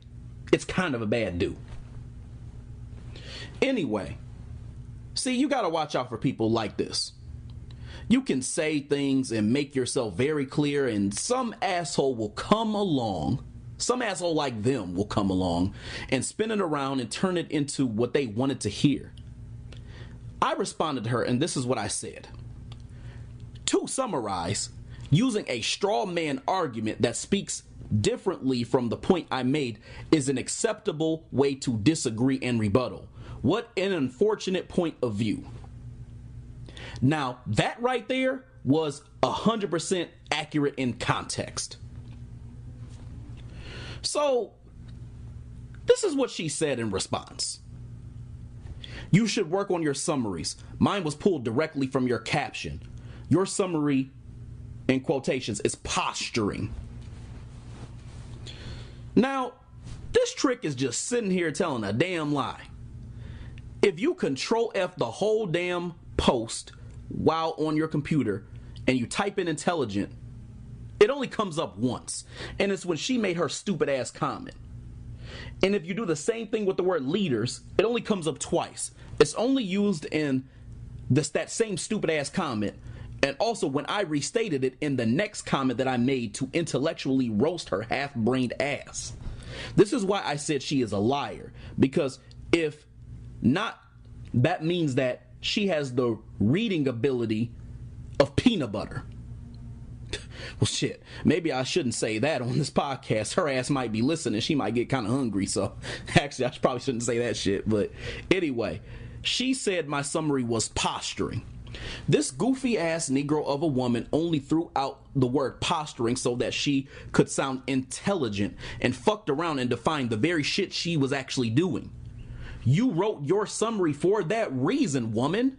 it's kind of a bad do. Anyway, see, you gotta watch out for people like this. You can say things and make yourself very clear, and some asshole will come along, some asshole like them will come along and spin it around and turn it into what they wanted to hear. I responded to her, and this is what I said. To summarize, using a straw man argument that speaks differently from the point I made is an acceptable way to disagree and rebuttal. What an unfortunate point of view. Now, that right there was 100% accurate in context. So, this is what she said in response. You should work on your summaries. Mine was pulled directly from your caption. Your summary, in quotations, is posturing. Now, this trick is just sitting here telling a damn lie. If you Control F the whole damn post while on your computer and you type in intelligent, it only comes up once. And it's when she made her stupid ass comment. And if you do the same thing with the word leaders, it only comes up twice. It's only used in that same stupid ass comment And also when I restated it in the next comment that I made to intellectually roast her half-brained ass. This is why I said she is a liar, because if not, that means that she has the reading ability of peanut butter. Well, shit, maybe I shouldn't say that on this podcast. Her ass might be listening. She might get kind of hungry. So actually, I probably shouldn't say that shit. But anyway, she said my summary was posturing. This goofy ass Negro of a woman only threw out the word posturing so that she could sound intelligent and fucked around and defined the very shit she was actually doing. You wrote your summary for that reason, woman.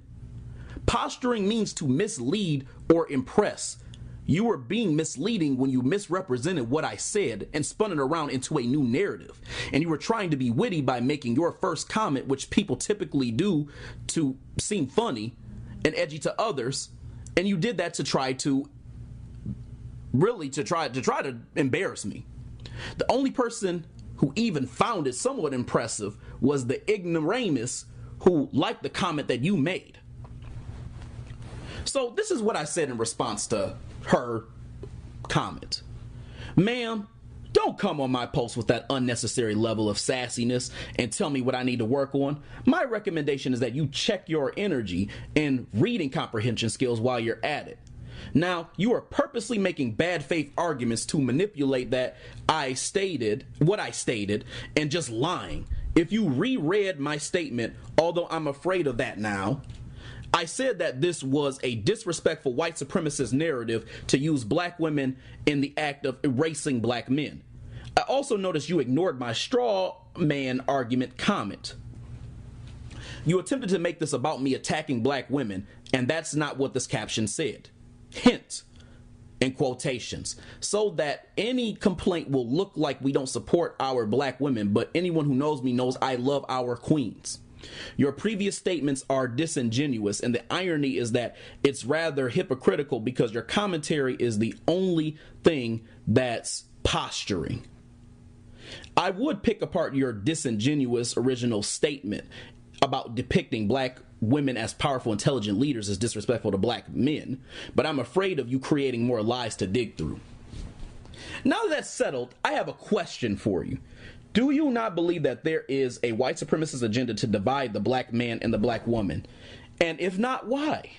Posturing means to mislead or impress. You were being misleading when you misrepresented what I said and spun it around into a new narrative. And you were trying to be witty by making your first comment, which people typically do to seem funny and edgy to others. And you did that to try to embarrass me. The only person who even found it somewhat impressive was the ignoramus who liked the comment that you made. So this is what I said in response to her comment. Ma'am, don't come on my post with that unnecessary level of sassiness and tell me what I need to work on. My recommendation is that you check your energy and reading comprehension skills while you're at it. Now, you are purposely making bad faith arguments to manipulate that I stated what I stated and just lying. If you reread my statement, although I'm afraid of that now, I said that this was a disrespectful white supremacist narrative to use black women in the act of erasing black men. I also noticed you ignored my straw man argument comment. You attempted to make this about me attacking black women, and that's not what this caption said. Hint, in quotations, so that any complaint will look like we don't support our black women, but anyone who knows me knows I love our queens. Your previous statements are disingenuous, and the irony is that it's rather hypocritical because your commentary is the only thing that's posturing. I would pick apart your disingenuous original statement about depicting black women as powerful, intelligent leaders as disrespectful to black men, but I'm afraid of you creating more lies to dig through. Now that that's settled, I have a question for you. Do you not believe that there is a white supremacist agenda to divide the black man and the black woman? And if not, why?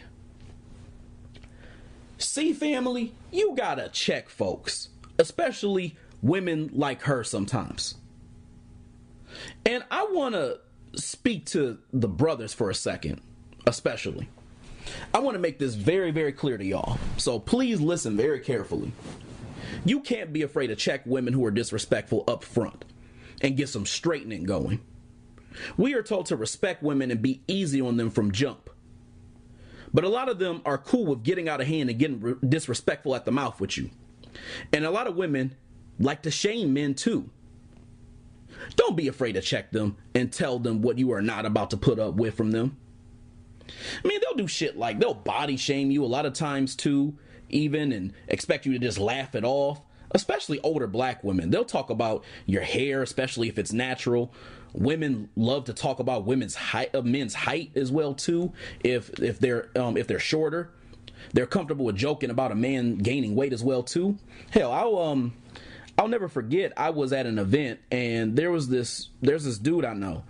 See, family, you gotta check folks, especially women like her sometimes. And I want to speak to the brothers for a second, especially. I want to make this very, very clear to y'all. So please listen very carefully. You can't be afraid to check women who are disrespectful up front and get some straightening going. We are told to respect women and be easy on them from jump. But a lot of them are cool with getting out of hand and getting disrespectful at the mouth with you. And a lot of women like to shame men too. Don't be afraid to check them and tell them what you are not about to put up with from them. I mean, they'll do shit like they'll body shame you a lot of times too, even, and expect you to just laugh it off. Especially older black women. They'll talk about your hair, especially if it's natural. Women love to talk about men's height as well too. If they're shorter, they're comfortable with joking about a man gaining weight as well too. Hell, I'll never forget. I was at an event and there's this dude I know,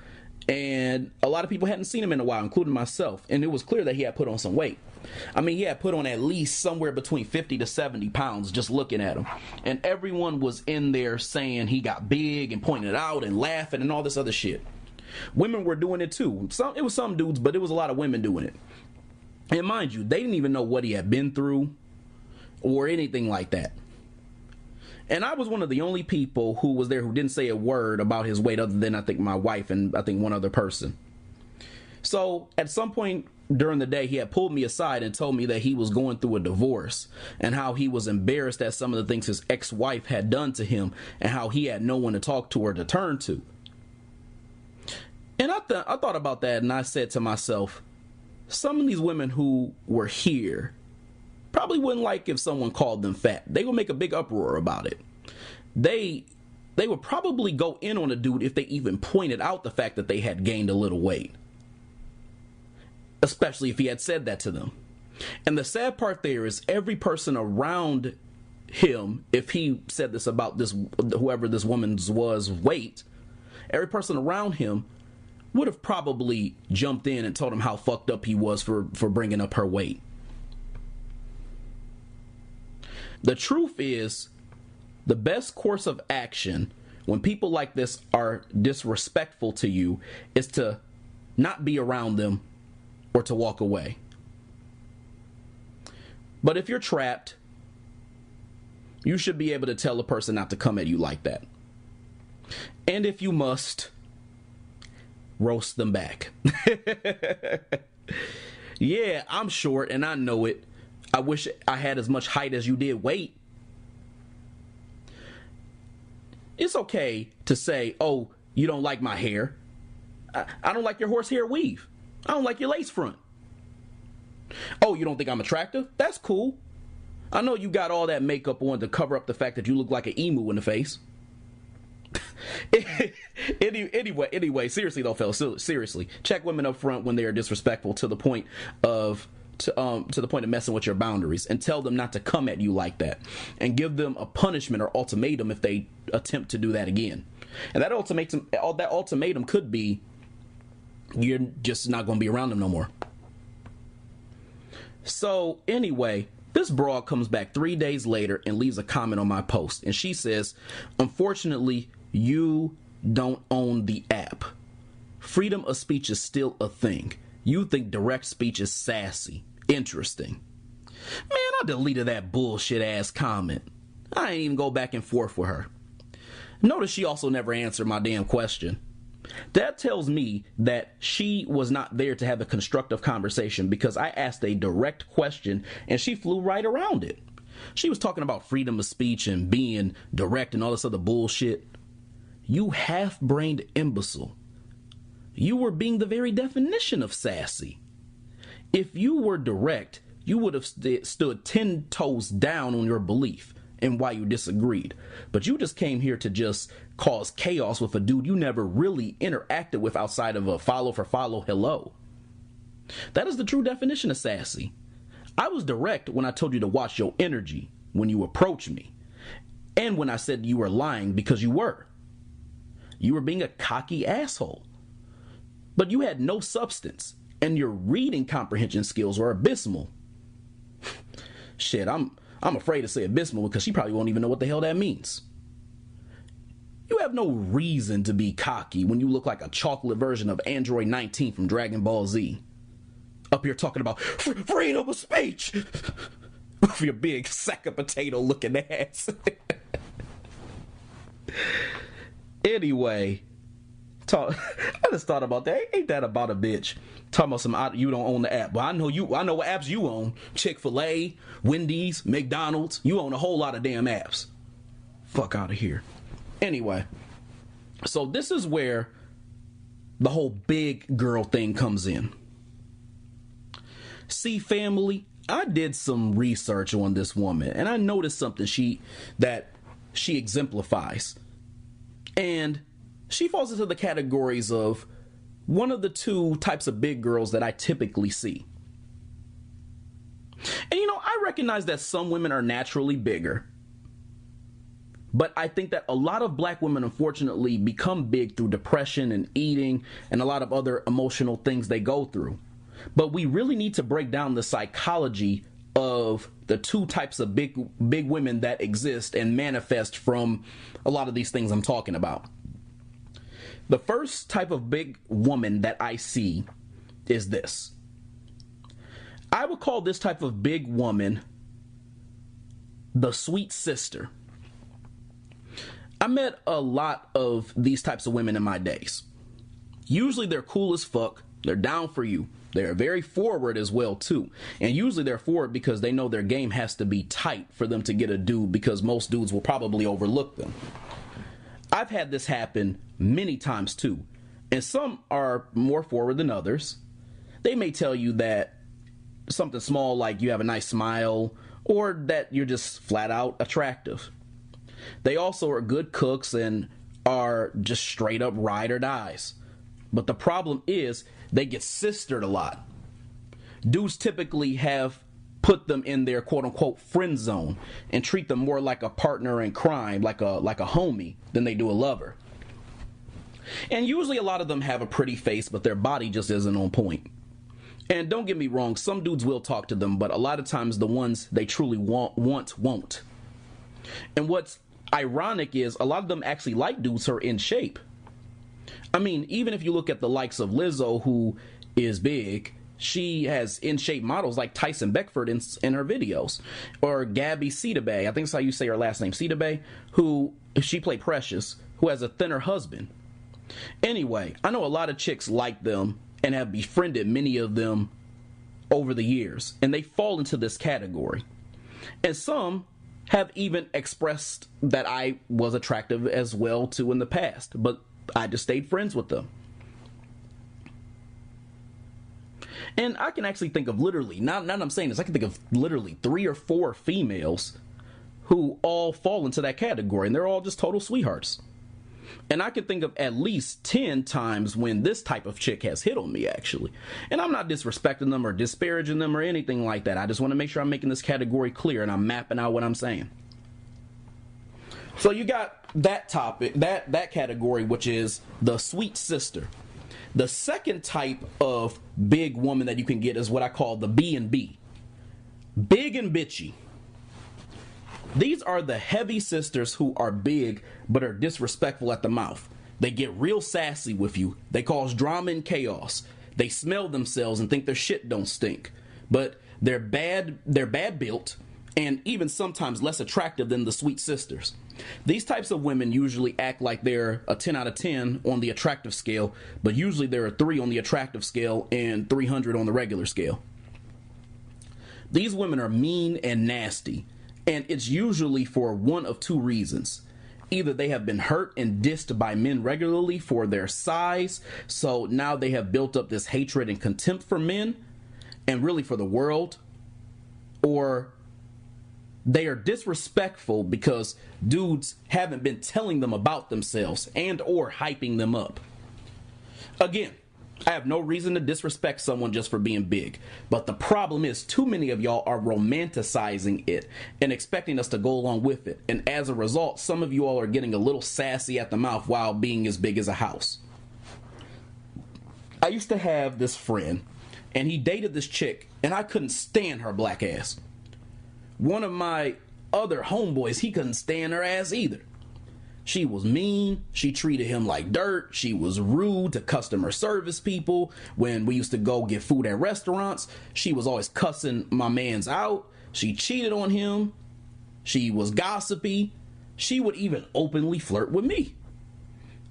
and a lot of people hadn't seen him in a while, including myself. And it was clear that he had put on some weight. I mean, he had put on at least somewhere between 50 to 70 pounds just looking at him. And everyone was in there saying he got big and pointing it out and laughing and all this other shit. Women were doing it too. It was some dudes, but it was a lot of women doing it. And mind you, they didn't even know what he had been through or anything like that. And I was one of the only people who was there who didn't say a word about his weight other than I think my wife and I think one other person. So at some point during the day, he had pulled me aside and told me that he was going through a divorce and how he was embarrassed at some of the things his ex-wife had done to him and how he had no one to talk to or to turn to. And I thought about that, and I said to myself, some of these women who were here probably wouldn't like if someone called them fat. They would make a big uproar about it. They would probably go in on a dude if they even pointed out the fact that they had gained a little weight. Especially if he had said that to them. And the sad part there is every person around him, if he said this about this, whoever this woman's was, weight, every person around him would have probably jumped in and told him how fucked up he was for bringing up her weight. The truth is, the best course of action when people like this are disrespectful to you is to not be around them or to walk away. But if you're trapped, you should be able to tell a person not to come at you like that. And if you must, roast them back. Yeah, I'm short and I know it. I wish I had as much height as you did weight. It's okay to say, oh, you don't like my hair. I don't like your horsehair weave. I don't like your lace front. Oh, you don't think I'm attractive? That's cool. I know you got all that makeup on to cover up the fact that you look like an emu in the face. Anyway, seriously though, fellas, seriously, check women up front when they are disrespectful to the point of messing with your boundaries, and tell them not to come at you like that, and give them a punishment or ultimatum if they attempt to do that again. And that ultimatum could be you're just not going to be around them no more. So anyway, this broad comes back 3 days later and leaves a comment on my post, and she says, unfortunately, you don't own the app. Freedom of speech is still a thing. You think direct speech is sassy. Interesting. Man, I deleted that bullshit ass comment. I ain't even go back and forth with her. Notice she also never answered my damn question. That tells me that she was not there to have a constructive conversation, because I asked a direct question and she flew right around it. She was talking about freedom of speech and being direct and all this other bullshit. You half-brained imbecile. You were being the very definition of sassy. If you were direct, you would have stood 10 toes down on your belief and why you disagreed. But you just came here to just cause chaos with a dude you never really interacted with outside of a follow for follow hello. That is the true definition of sassy. I was direct when I told you to watch your energy when you approach me, and when I said you were lying, because you were. You were being a cocky asshole. But you had no substance, and your reading comprehension skills were abysmal. Shit, I'm afraid to say abysmal because she probably won't even know what the hell that means. You have no reason to be cocky when you look like a chocolate version of Android 19 from Dragon Ball Z. Up here talking about freedom of speech with your big sack of potato looking ass. Anyway, I just thought about that. Ain't that about a bitch? Talking about some, you don't own the app. Well, I know what apps you own. Chick-fil-A, Wendy's, McDonald's. You own a whole lot of damn apps. Fuck out of here. Anyway, so this is where the whole big girl thing comes in. See, family, I did some research on this woman, and I noticed something that she exemplifies. And she falls into the categories of one of the two types of big girls that I typically see. And I recognize that some women are naturally bigger, but I think that a lot of black women unfortunately become big through depression and eating and a lot of other emotional things they go through. But we really need to break down the psychology of the two types of big women that exist and manifest from a lot of these things I'm talking about. The first type of big woman that I see is this. I would call this type of big woman the sweet sister. I met a lot of these types of women in my days. Usually they're cool as fuck. They're down for you. They're very forward as well, too. And usually they're forward because they know their game has to be tight for them to get a dude, because most dudes will probably overlook them. I've had this happen many times, too. And some are more forward than others. They may tell you that something small like you have a nice smile, or that you're just flat out attractive. They also are good cooks and are just straight up ride or dies. But the problem is they get sistered a lot. Dudes typically have put them in their quote unquote friend zone and treat them more like a partner in crime, like a homie, than they do a lover. And usually a lot of them have a pretty face, but their body just isn't on point. And don't get me wrong, some dudes will talk to them, but a lot of times the ones they truly want won't. And what's ironic is a lot of them actually like dudes who are in shape. I mean, even if you look at the likes of Lizzo, who is big, she has in shape models like Tyson Beckford in her videos, or Gabby Sidibe, I think that's how you say her last name, Sidibe, who she played Precious, who has a thinner husband. Anyway, I know a lot of chicks like them and have befriended many of them over the years, and they fall into this category. And some have even expressed that I was attractive as well too in the past, but I just stayed friends with them. And I can actually think of literally, now that I'm saying this, I can think of literally 3 or 4 females who all fall into that category, and they're all just total sweethearts. And I can think of at least 10 times when this type of chick has hit on me, actually. And I'm not disrespecting them or disparaging them or anything like that. I just want to make sure I'm making this category clear and I'm mapping out what I'm saying. So you got that topic, that category, which is the sweet sister. The second type of big woman that you can get is what I call the B&B. Big and bitchy. These are the heavy sisters who are big but are disrespectful at the mouth. They get real sassy with you. They cause drama and chaos. They smell themselves and think their shit don't stink. But they're bad built and even sometimes less attractive than the sweet sisters. These types of women usually act like they're a 10 out of 10 on the attractive scale, but usually they're a 3 on the attractive scale and 300 on the regular scale. These women are mean and nasty. And it's usually for one of 2 reasons. Either they have been hurt and dissed by men regularly for their size, so now they have built up this hatred and contempt for men, and really for the world. Or they are disrespectful because dudes haven't been telling them about themselves and or hyping them up. Again, I have no reason to disrespect someone just for being big. But the problem is too many of y'all are romanticizing it and expecting us to go along with it. And as a result, some of you all are getting a little sassy at the mouth while being as big as a house. I used to have this friend and he dated this chick and I couldn't stand her black ass. One of my other homeboys, he couldn't stand her ass either. She was mean. She treated him like dirt. She was rude to customer service people. When we used to go get food at restaurants, she was always cussing my mans out. She cheated on him. She was gossipy. She would even openly flirt with me.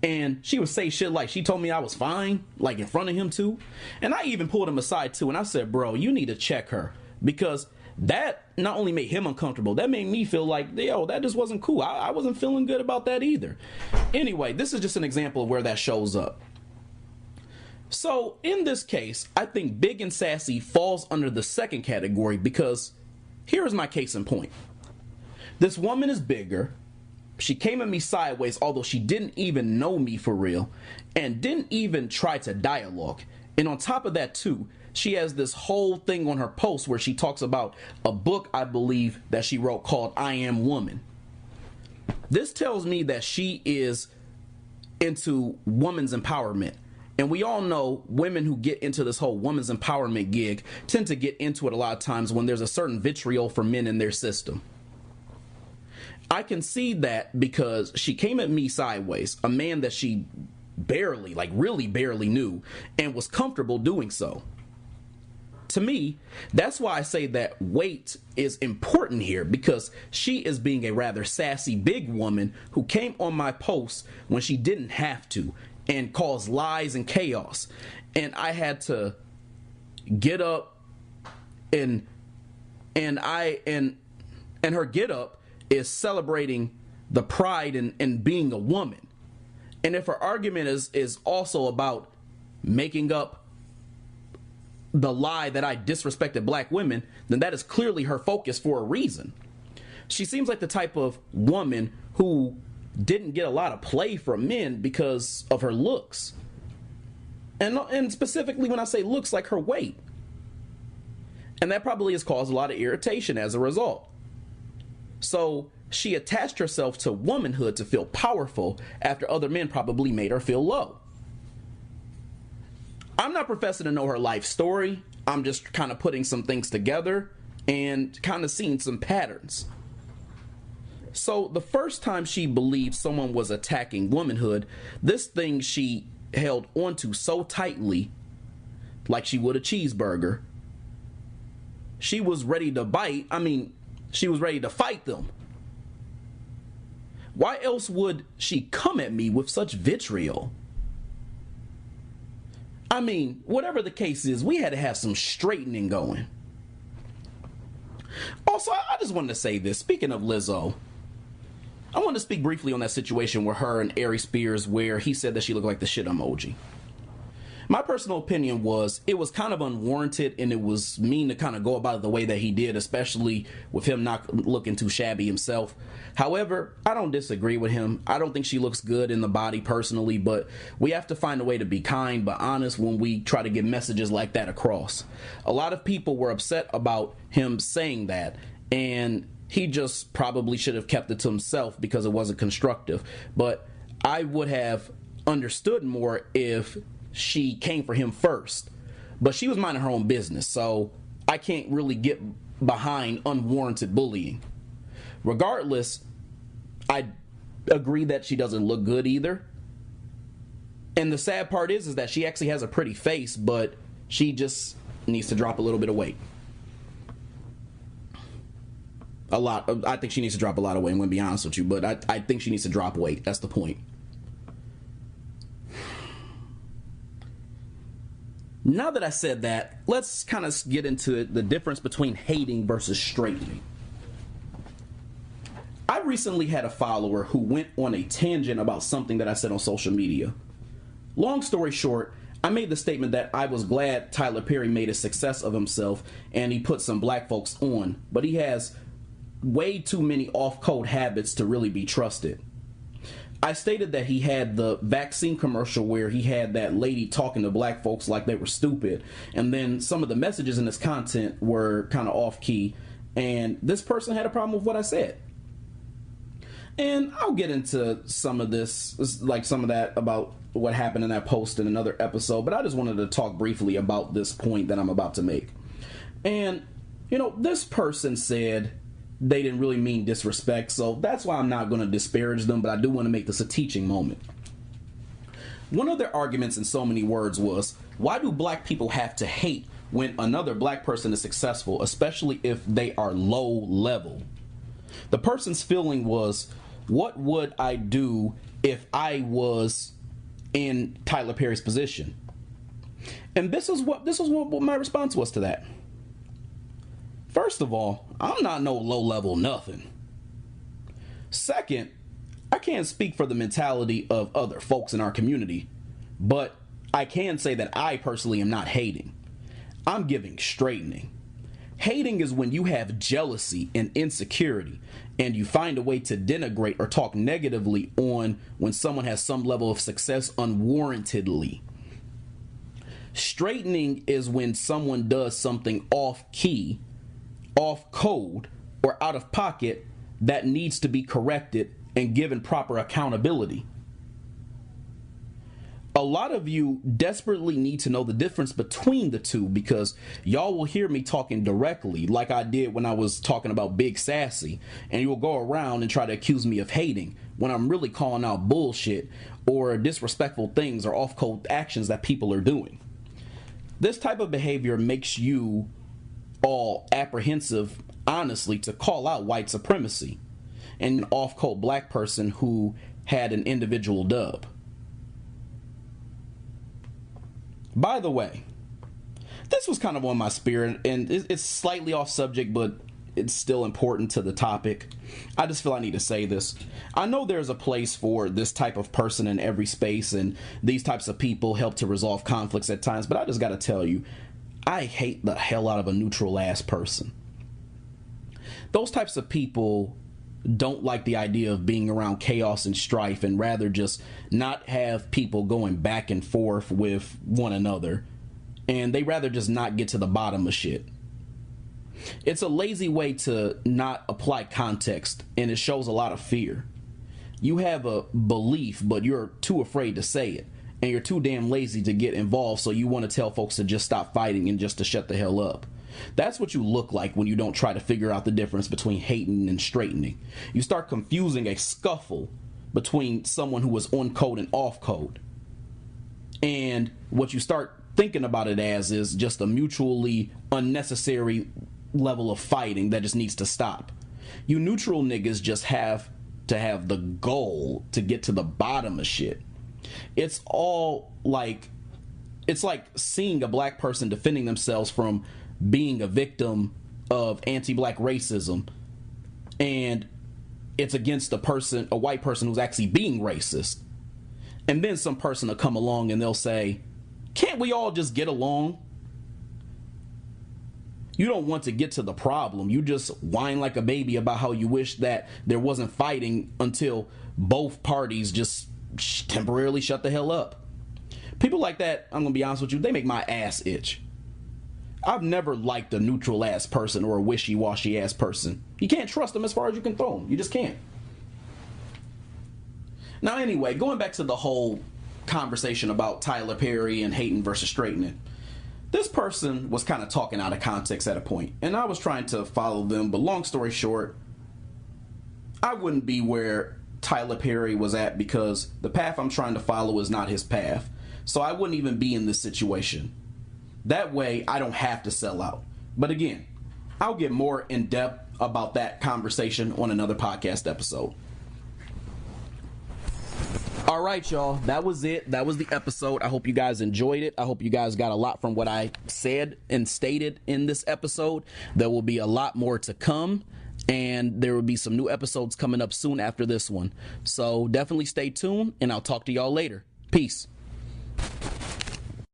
And she would say shit like she told me I was fine, like in front of him too. And I even pulled him aside too. And I said, bro, you need to check her, because that not only made him uncomfortable, that made me feel like, yo, that just wasn't cool. I wasn't feeling good about that either. Anyway, this is just an example of where that shows up. So in this case, I think big and sassy falls under the second category, because here's my case in point. This woman is bigger. She came at me sideways, although she didn't even know me for real and didn't even try to dialogue. And on top of that too, she has this whole thing on her post where she talks about a book, I believe, that she wrote called I Am Woman. This tells me that she is into women's empowerment. And we all know women who get into this whole women's empowerment gig tend to get into it a lot of times when there's a certain vitriol for men in their system. I can see that because she came at me sideways, a man that she barely, like really barely knew, and was comfortable doing so. To me, that's why I say that weight is important here, because she is being a rather sassy big woman who came on my post when she didn't have to and caused lies and chaos. And I had to get up and her get up is celebrating the pride in being a woman. And if her argument is also about making up the lie that I disrespected black women, then that is clearly her focus for a reason. She seems like the type of woman who didn't get a lot of play from men because of her looks. And specifically when I say looks, like her weight. And that probably has caused a lot of irritation as a result. So she attached herself to womanhood to feel powerful after other men probably made her feel low. I'm not professing to know her life story. I'm just kind of putting some things together and kind of seeing some patterns. So the first time she believed someone was attacking womanhood, this thing she held onto so tightly, like she would a cheeseburger, she was ready to bite. She was ready to fight them. Why else would she come at me with such vitriol? Whatever the case is, we had to have some straightening going. Also, I just wanted to say this. Speaking of Lizzo, I want to speak briefly on that situation with her and Ari Spears where he said that she looked like the shit emoji. My personal opinion was it was kind of unwarranted, and it was mean to kind of go about it the way that he did, especially with him not looking too shabby himself. However, I don't disagree with him. I don't think she looks good in the body personally, but we have to find a way to be kind but honest when we try to get messages like that across. A lot of people were upset about him saying that, and he just probably should have kept it to himself because it wasn't constructive. But I would have understood more if she came for him first, but she was minding her own business, so I can't really get behind unwarranted bullying. Regardless, I agree that she doesn't look good either, and the sad part is that she actually has a pretty face, but she just needs to drop a little bit of weight. I think she needs to drop a lot of weight, I'm going to be honest with you, but I think she needs to drop weight. That's the point. Now that I said that, let's kind of get into the difference between hating versus straightening. I recently had a follower who went on a tangent about something that I said on social media. Long story short, I made the statement that I was glad Tyler Perry made a success of himself and he put some black folks on, but he has way too many off-code habits to really be trusted. I stated that he had the vaccine commercial where he had that lady talking to black folks like they were stupid, and then some of the messages in his content were kind of off-key, and this person had a problem with what I said. And I'll get into some of this, like some of that about what happened in that post in another episode, but I just wanted to talk briefly about this point that I'm about to make. And, this person said they didn't really mean disrespect, so that's why I'm not going to disparage them, but I do want to make this a teaching moment. One of their arguments in so many words was, why do black people have to hate when another black person is successful, especially if they are low level? The person's feeling was, what would I do if I was in Tyler Perry's position? And this is what my response was to that. First of all, I'm not no low-level nothing. Second, I can't speak for the mentality of other folks in our community, but I can say that I personally am not hating. I'm giving straightening. Hating is when you have jealousy and insecurity, and you find a way to denigrate or talk negatively on when someone has some level of success unwarrantedly. Straightening is when someone does something off-key, off code, or out of pocket that needs to be corrected and given proper accountability. A lot of you desperately need to know the difference between the two because y'all will hear me talking directly like I did when I was talking about Big Sassy, and you'll go around and try to accuse me of hating when I'm really calling out bullshit or disrespectful things or off-code actions that people are doing. This type of behavior makes you all apprehensive, honestly, to call out white supremacy and an off-code black person who had an individual dub. By the way, this was kind of on my spirit, and it's slightly off subject, but it's still important to the topic. I just feel I need to say this. I know there's a place for this type of person in every space, and these types of people help to resolve conflicts at times, but I just gotta tell you, I hate the hell out of a neutral ass person. Those types of people don't like the idea of being around chaos and strife and rather just not have people going back and forth with one another. And they rather just not get to the bottom of shit. It's a lazy way to not apply context, and it shows a lot of fear. You have a belief, but you're too afraid to say it, and you're too damn lazy to get involved, so you want to tell folks to just stop fighting and just to shut the hell up. That's what you look like when you don't try to figure out the difference between hating and straightening. You start confusing a scuffle between someone who is on code and off code. And what you start thinking about it as is just a mutually unnecessary level of fighting that just needs to stop. You neutral niggas just have to have the goal to get to the bottom of shit. It's like seeing a black person defending themselves from being a victim of anti-black racism, and it's against a white person who's actually being racist. And then some person will come along and they'll say, can't we all just get along? You don't want to get to the problem. You just whine like a baby about how you wish that there wasn't fighting until both parties just temporarily shut the hell up. People like that, I'm gonna be honest with you, they make my ass itch. I've never liked a neutral ass person or a wishy-washy ass person. You can't trust them as far as you can throw them. You just can't. Now anyway, going back to the whole conversation about Tyler Perry and hating versus straightening. This person was kind of talking out of context at a point, and I was trying to follow them, but long story short, I wouldn't be where Tyler Perry was at because the path I'm trying to follow is not his path. So I wouldn't even be in this situation. That way, I don't have to sell out. But again, I'll get more in depth about that conversation on another podcast episode. All right, y'all. That was it. That was the episode. I hope you guys enjoyed it. I hope you guys got a lot from what I said and stated in this episode. There will be a lot more to come, and there will be some new episodes coming up soon after this one. So definitely stay tuned, and I'll talk to y'all later. Peace.